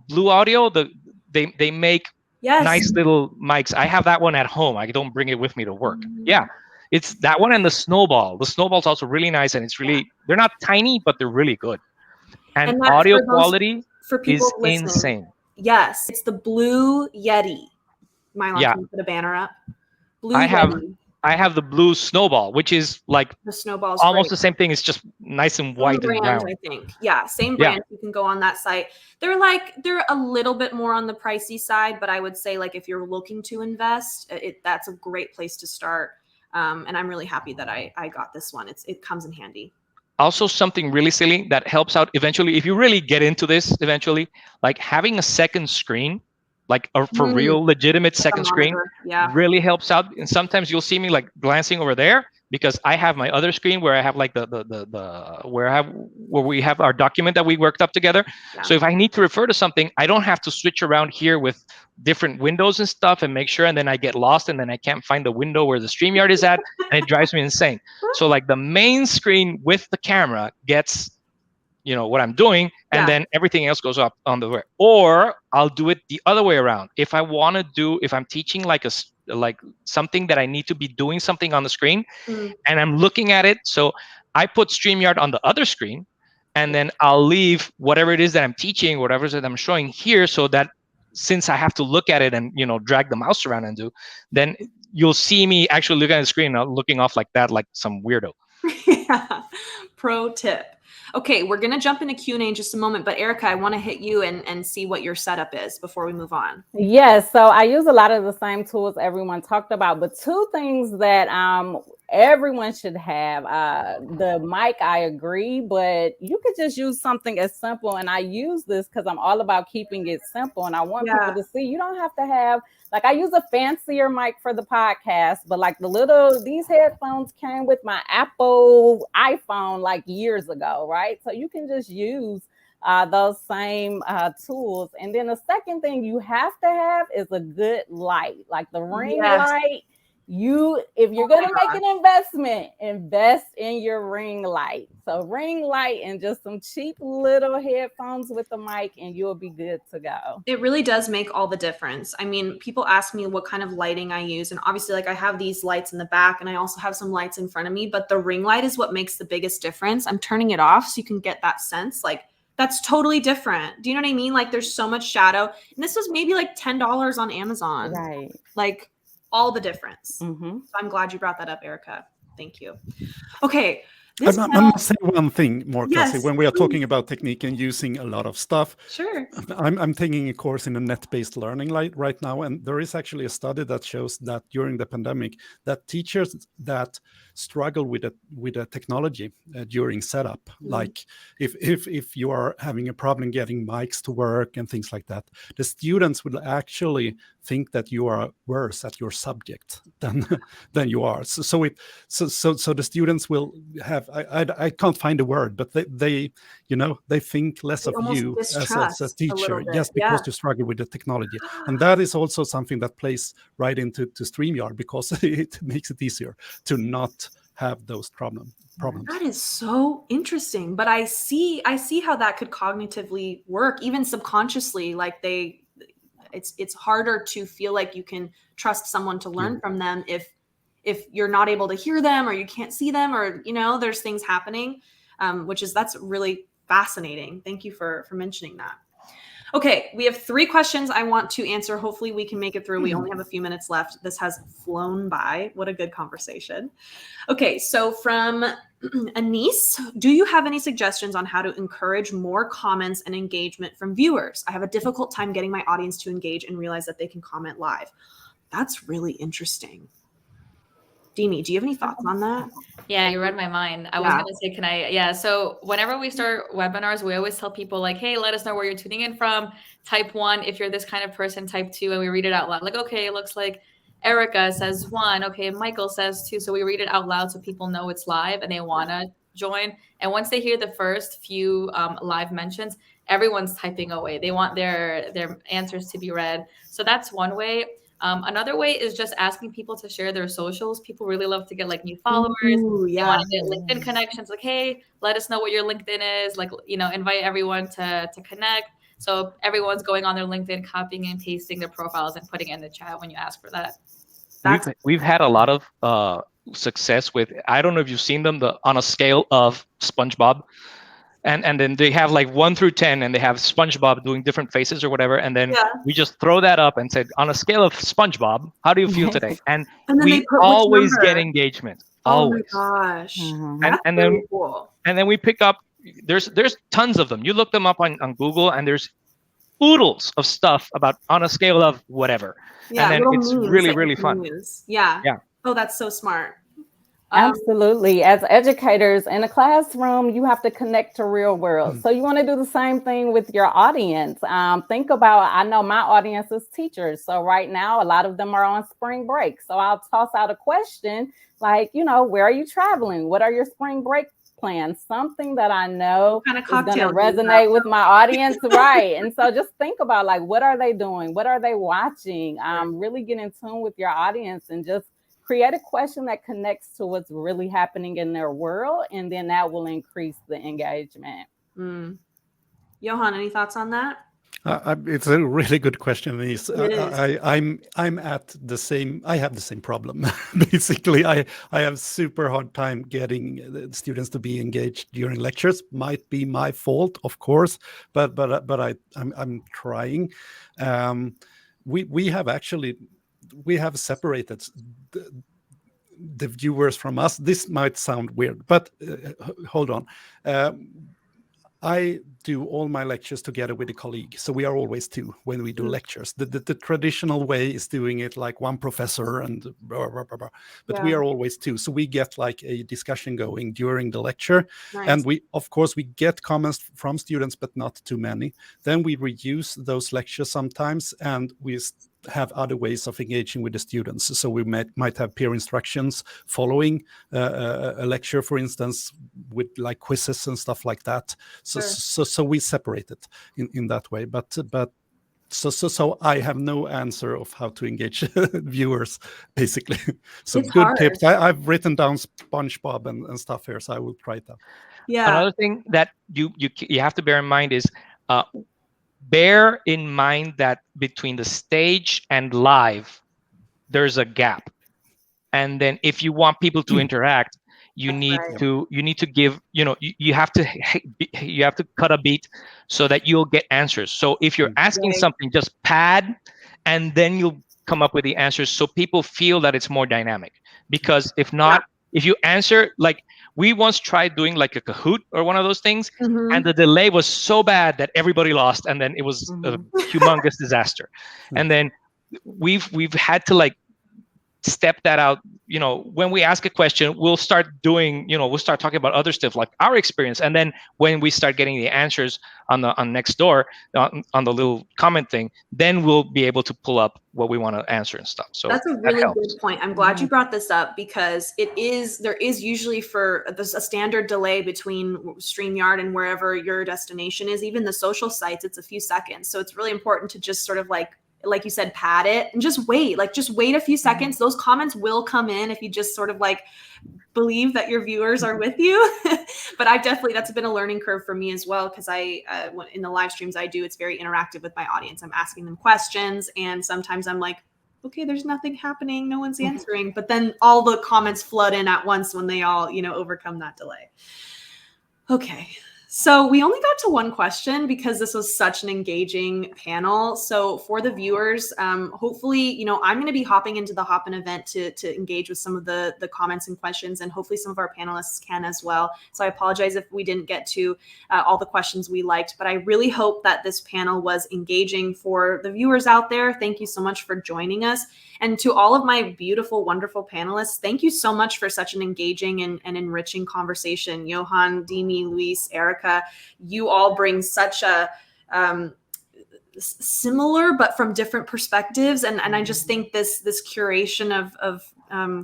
Blue Audio, they make nice little mics. I have that one at home. I don't bring it with me to work. Yeah, it's that one and the Snowball. The Snowball's also really nice, and it's really, they're not tiny, but they're really good. And audio quality is insane. Yes, it's the Blue Yeti. Can you put a banner up? Blue Yeti. I have the Blue Snowball, which is like the Snowball's almost the same thing. It's just nice and white and round. I think. Yeah, same brand. You can go on that site. They're a little bit more on the pricey side, but I would say like if you're looking to invest, that's a great place to start. And I'm really happy that I got this one. It comes in handy. Also, something really silly that helps out eventually, if you really get into this eventually, like having a second screen, like a for real legitimate second screen, really helps out. And sometimes you'll see me like glancing over there because I have my other screen where I have like the where we have our document that we worked up together. Yeah. So if I need to refer to something, I don't have to switch around here with different windows and stuff and make sure, and then I get lost and then I can't find the window where the StreamYard is at, and it drives me insane. So like the main screen with the camera gets, you know, what I'm doing, and then everything else goes up on the way. Or I'll do it the other way around. If I want to do, if I'm teaching like something that I need to be doing something on the screen, and I'm looking at it, so I put StreamYard on the other screen, and then I'll leave whatever it is that I'm teaching, whatever it is that I'm showing here, so that since I have to look at it and, you know, drag the mouse around and do, then you'll see me actually looking at the screen, not looking off like that, like some weirdo. Yeah. Pro tip. Okay, we're going to jump into Q&A in just a moment, but Erica, I want to hit you and see what your setup is before we move on. Yes, so I use a lot of the same tools everyone talked about, but two things that everyone should have. The mic, I agree, but you could just use something as simple, and I use this because I'm all about keeping it simple, and I want people to see you don't have to have, like, I use a fancier mic for the podcast, but like these headphones came with my Apple iPhone like years ago, right? So you can just use those same tools. And then the second thing you have to have is a good light, like the ring light. If you're going to make an investment, invest in your ring light. So ring light and just some cheap little headphones with the mic, and you'll be good to go. It really does make all the difference. I mean, people ask me what kind of lighting I use. And obviously, like, I have these lights in the back and I also have some lights in front of me, but the ring light is what makes the biggest difference. I'm turning it off so you can get that sense. Like, that's totally different. Do you know what I mean? Like, there's so much shadow. And this was maybe like $10 on Amazon. Right. Like, all the difference. Mm-hmm. So I'm glad you brought that up, Erica. Thank you. Okay. I must say one thing more, Cassie. When we are talking about technique and using a lot of stuff, sure. I'm taking a course in a net-based learning right now, and there is actually a study that shows that during the pandemic, that teachers that struggle with a technology during setup, like if you are having a problem getting mics to work and things like that, the students will actually think that you are worse at your subject than you are. So the students will have, I can't find a word, but they think less of you as a teacher just because you struggle with the technology. And that is also something that plays right into StreamYard, because it makes it easier to not have those problems. That is so interesting. But I see how that could cognitively work, even subconsciously. Like, it's harder to feel like you can trust someone to learn from them if you're not able to hear them, or you can't see them, or, you know, there's things happening, that's really fascinating. Thank you for mentioning that. Okay, we have 3 questions I want to answer. Hopefully we can make it through. We only have a few minutes left. This has flown by. What a good conversation. Okay, so from Anise, do you have any suggestions on how to encourage more comments and engagement from viewers? I have a difficult time getting my audience to engage and realize that they can comment live. That's really interesting. Demi, do you have any thoughts on that? Yeah, you read my mind. I was going to say, so whenever we start webinars, we always tell people, like, hey, let us know where you're tuning in from. Type 1 if you're this kind of person, type 2, and we read it out loud. Like, okay, it looks like Erica says 1. Okay, Michael says 2. So we read it out loud so people know it's live and they want to join. And once they hear the first few live mentions, everyone's typing away. They want their answers to be read. So that's one way. Another way is just asking people to share their socials. People really love to get like new followers. Ooh, They want to get LinkedIn connections. Like, hey, let us know what your LinkedIn is. Like, you know, invite everyone to connect. So everyone's going on their LinkedIn, copying and pasting their profiles and putting it in the chat when you ask for that. We've had a lot of success with, I don't know if you've seen them, on a scale of SpongeBob. And then they have like 1 through 10, and they have SpongeBob doing different faces or whatever. And then we just throw that up and said, on a scale of SpongeBob, how do you feel today? And we always get engagement. Always. Oh my gosh. And then cool. And then we pick up, there's tons of them. You look them up on Google, and there's oodles of stuff about on a scale of whatever. Yeah, and then it's really, really fun. Yeah. Oh, that's so smart. Absolutely. As educators in a classroom, you have to connect to real world. So you want to do the same thing with your audience. Think about, I know my audience is teachers. So right now, a lot of them are on spring break. So I'll toss out a question like, where are you traveling? What are your spring break plans? Something that I know kind of is going to cocktail resonate with my audience. Right. And so just think about like, what are they doing? What are they watching? Really get in tune with your audience and just create a question that connects to what's really happening in their world, and then that will increase the engagement. Johan, any thoughts on that? It's a really good question. I'm at the same. I have the same problem. Basically, I have super hard time getting the students to be engaged during lectures. Might be my fault, of course, but I'm trying. We have separated the viewers from us. This might sound weird, but hold on. I do all my lectures together with a colleague. So we are always two when we do lectures. The traditional way is doing it like one professor and blah, blah, blah, blah. But we are always two. So we get like a discussion going during the lecture. Nice. And we get comments from students, but not too many. Then we reuse those lectures sometimes, and we have other ways of engaging with the students. So we might have peer instructions following a lecture, for instance, with like quizzes and stuff like that. So we separate it in that way. But so I have no answer of how to engage viewers, basically. So it's good hard. Tips. I've written down SpongeBob and stuff here, so I will try it out. Yeah. Another thing that you have to bear in mind is bear in mind that between the stage and live, there's a gap. And then if you want people to interact, you need to give, you have to cut a beat so that you'll get answers. So if you're asking something, just pad, and then you'll come up with the answers so people feel that it's more dynamic. Because if not, if you answer, like we once tried doing like a Kahoot or one of those things, and the delay was so bad that everybody lost, and then it was a humongous disaster. And then we've had to like step that out. When we ask a question, we'll start doing, we'll start talking about other stuff like our experience. And then when we start getting the answers on next door, on the little comment thing, then we'll be able to pull up what we want to answer and stuff. So that's a really good point. I'm glad you brought this up, because there is usually there's a standard delay between StreamYard and wherever your destination is. Even the social sites, it's a few seconds. So it's really important to just sort of like you said, pad it and just wait a few seconds. Those comments will come in if you just sort of like believe that your viewers are with you. But that's been a learning curve for me as well, because in the live streams I do, it's very interactive with my audience. I'm asking them questions, and sometimes I'm like, okay, there's nothing happening, no one's answering, but then all the comments flood in at once when they all overcome that delay. Okay. So we only got to one question because this was such an engaging panel. So for the viewers, hopefully, I'm going to be hopping into the Hop-In event to engage with some of the comments and questions, and hopefully some of our panelists can as well. So I apologize if we didn't get to all the questions we liked, but I really hope that this panel was engaging for the viewers out there. Thank you so much for joining us. And to all of my beautiful, wonderful panelists, thank you so much for such an engaging and enriching conversation. Johan, Dimi, Luis, Erica, you all bring such a similar but from different perspectives. And I just think this curation of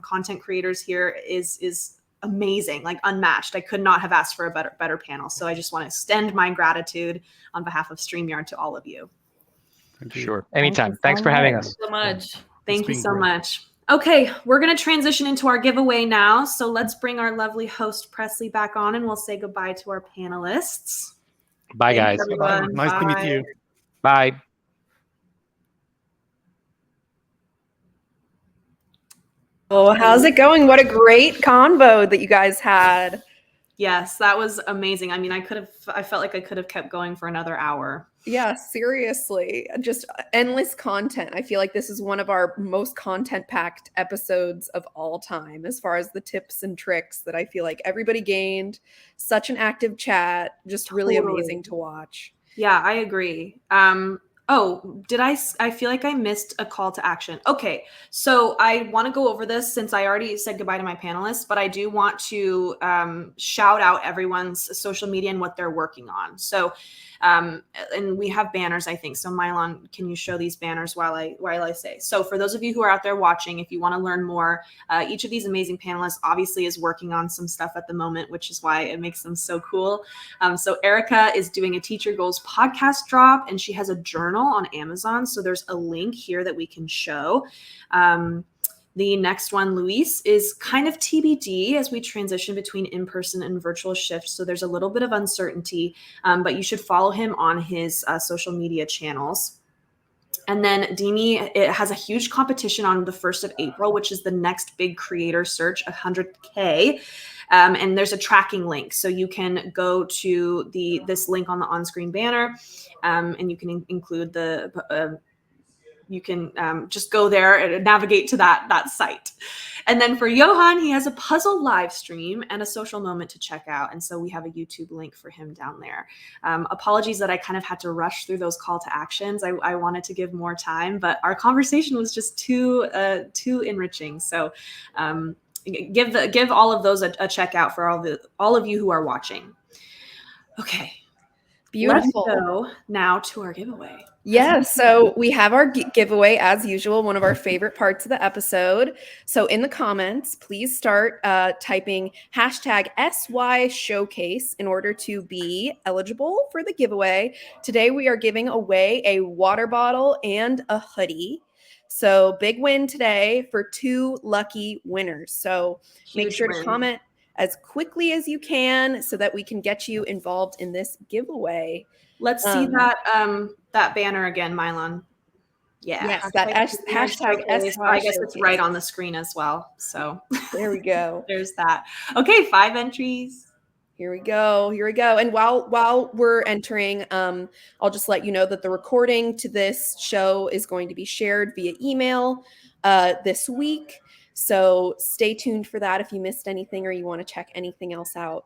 content creators here is amazing, like unmatched. I could not have asked for a better panel. So I just want to extend my gratitude on behalf of StreamYard to all of you. Sure. Anytime. Thanks for having us. So much. Thank you so much. Okay, we're going to transition into our giveaway now. So let's bring our lovely host Presley back on, and we'll say goodbye to our panelists. Bye, guys. Bye. Nice to meet you. Bye. Oh, how's it going? What a great convo that you guys had. Yes, that was amazing. I mean, I felt like I could have kept going for another hour. Yeah, seriously. Just endless content. I feel like this is one of our most content-packed episodes of all time, as far as the tips and tricks that I feel like everybody gained. Such an active chat, just really amazing to watch. Yeah, I agree. Oh, I feel like I missed a call to action. Okay, so I want to go over this since I already said goodbye to my panelists, but I do want to shout out everyone's social media and what they're working on. So, and we have banners, I think. So Mylon, can you show these banners while I say? So for those of you who are out there watching, if you want to learn more, each of these amazing panelists obviously is working on some stuff at the moment, which is why it makes them so cool. So Erica is doing a Teacher Goals podcast drop, and she has a journal on Amazon. So there's a link here that we can show. The next one, Luis, is kind of TBD as we transition between in-person and virtual shifts. So there's a little bit of uncertainty, but you should follow him on his social media channels. And then Dini, it has a huge competition on the 1st of April, which is the next big creator search, 100K. And there's a tracking link. So you can go to this link on the on-screen banner, and you can include you can just go there and navigate to that site. And then for Johan, he has a puzzle live stream and a social moment to check out. And so we have a YouTube link for him down there. Apologies that I kind of had to rush through those call to actions. I wanted to give more time, but our conversation was just too enriching. So give all of those a check out for all of you who are watching. Okay. Beautiful. Let's go now to our giveaway. Yeah, so we have our giveaway as usual, one of our favorite parts of the episode. So in the comments, please start typing hashtag SY Showcase in order to be eligible for the giveaway. Today we are giving away a water bottle and a hoodie. So big win today for 2 lucky winners. So make sure to comment as quickly as you can so that we can get you involved in this giveaway. Let's see that banner again, Mylon. Yeah. Yes, that hashtag SY. I guess it's right on the screen as well. So there we go. There's that. Okay, 5 entries. Here we go. And while we're entering, I'll just let you know that the recording to this show is going to be shared via email this week. So stay tuned for that if you missed anything or you want to check anything else out.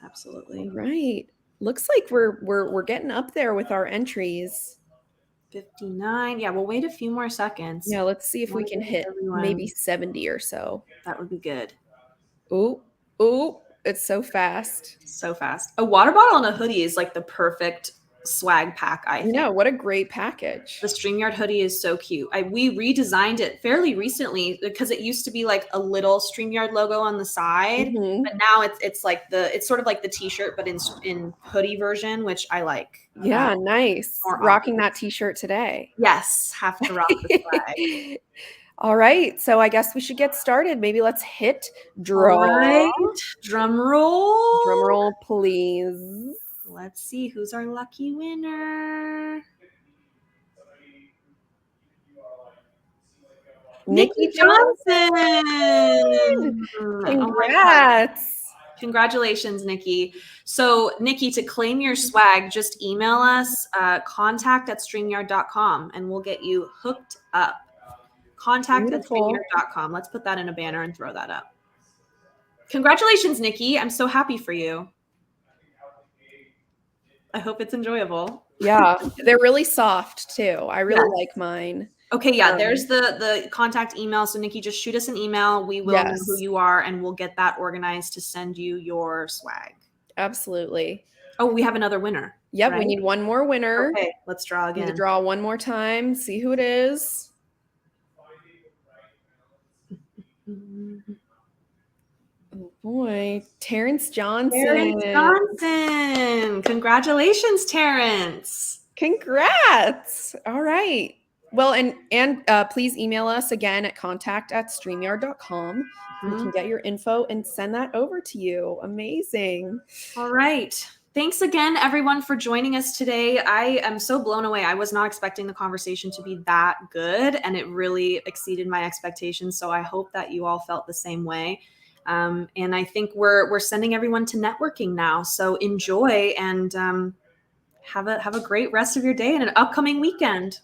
Absolutely. All right. Looks like we're getting up there with our entries. 59. Yeah, we'll wait a few more seconds. Yeah, let's see if we can hit maybe 70 or so. That would be good. Ooh, it's so fast. So fast. A water bottle and a hoodie is like the perfect swag pack, I think. No, what a great package. The StreamYard hoodie is so cute. We redesigned it fairly recently because it used to be like a little StreamYard logo on the side, but now it's like it's sort of like the t-shirt but in hoodie version, which I like. Yeah, nice. Rocking that t-shirt today. Yes, have to rock the swag. All right, so I guess we should get started. Maybe let's hit draw. All right. Drum roll. Drum roll, please. Let's see who's our lucky winner. Nikki Johnson. Congrats. Congratulations, Nikki. So, Nikki, to claim your swag, just email us contact@streamyard.com and we'll get you hooked up. Contact@streamyard.com. Let's put that in a banner and throw that up. Congratulations, Nikki. I'm so happy for you. I hope it's enjoyable. Yeah, they're really soft too. I really like mine. Okay, yeah, there's the contact email. So Nikki, just shoot us an email. We will know who you are and we'll get that organized to send you your swag. Absolutely. Oh, we have another winner. Yep, right? We need one more winner. Okay, let's draw again. We need to draw one more time, see who it is. Oh boy, Terrence Johnson. Terrence Johnson. Congratulations, Terrence. Congrats. All right. Well, and please email us again at contact@streamyard.com. We can get your info and send that over to you. Amazing. All right. Thanks again, everyone, for joining us today. I am so blown away. I was not expecting the conversation to be that good, and it really exceeded my expectations. So I hope that you all felt the same way. And I think we're sending everyone to networking now. So enjoy and have a great rest of your day and an upcoming weekend.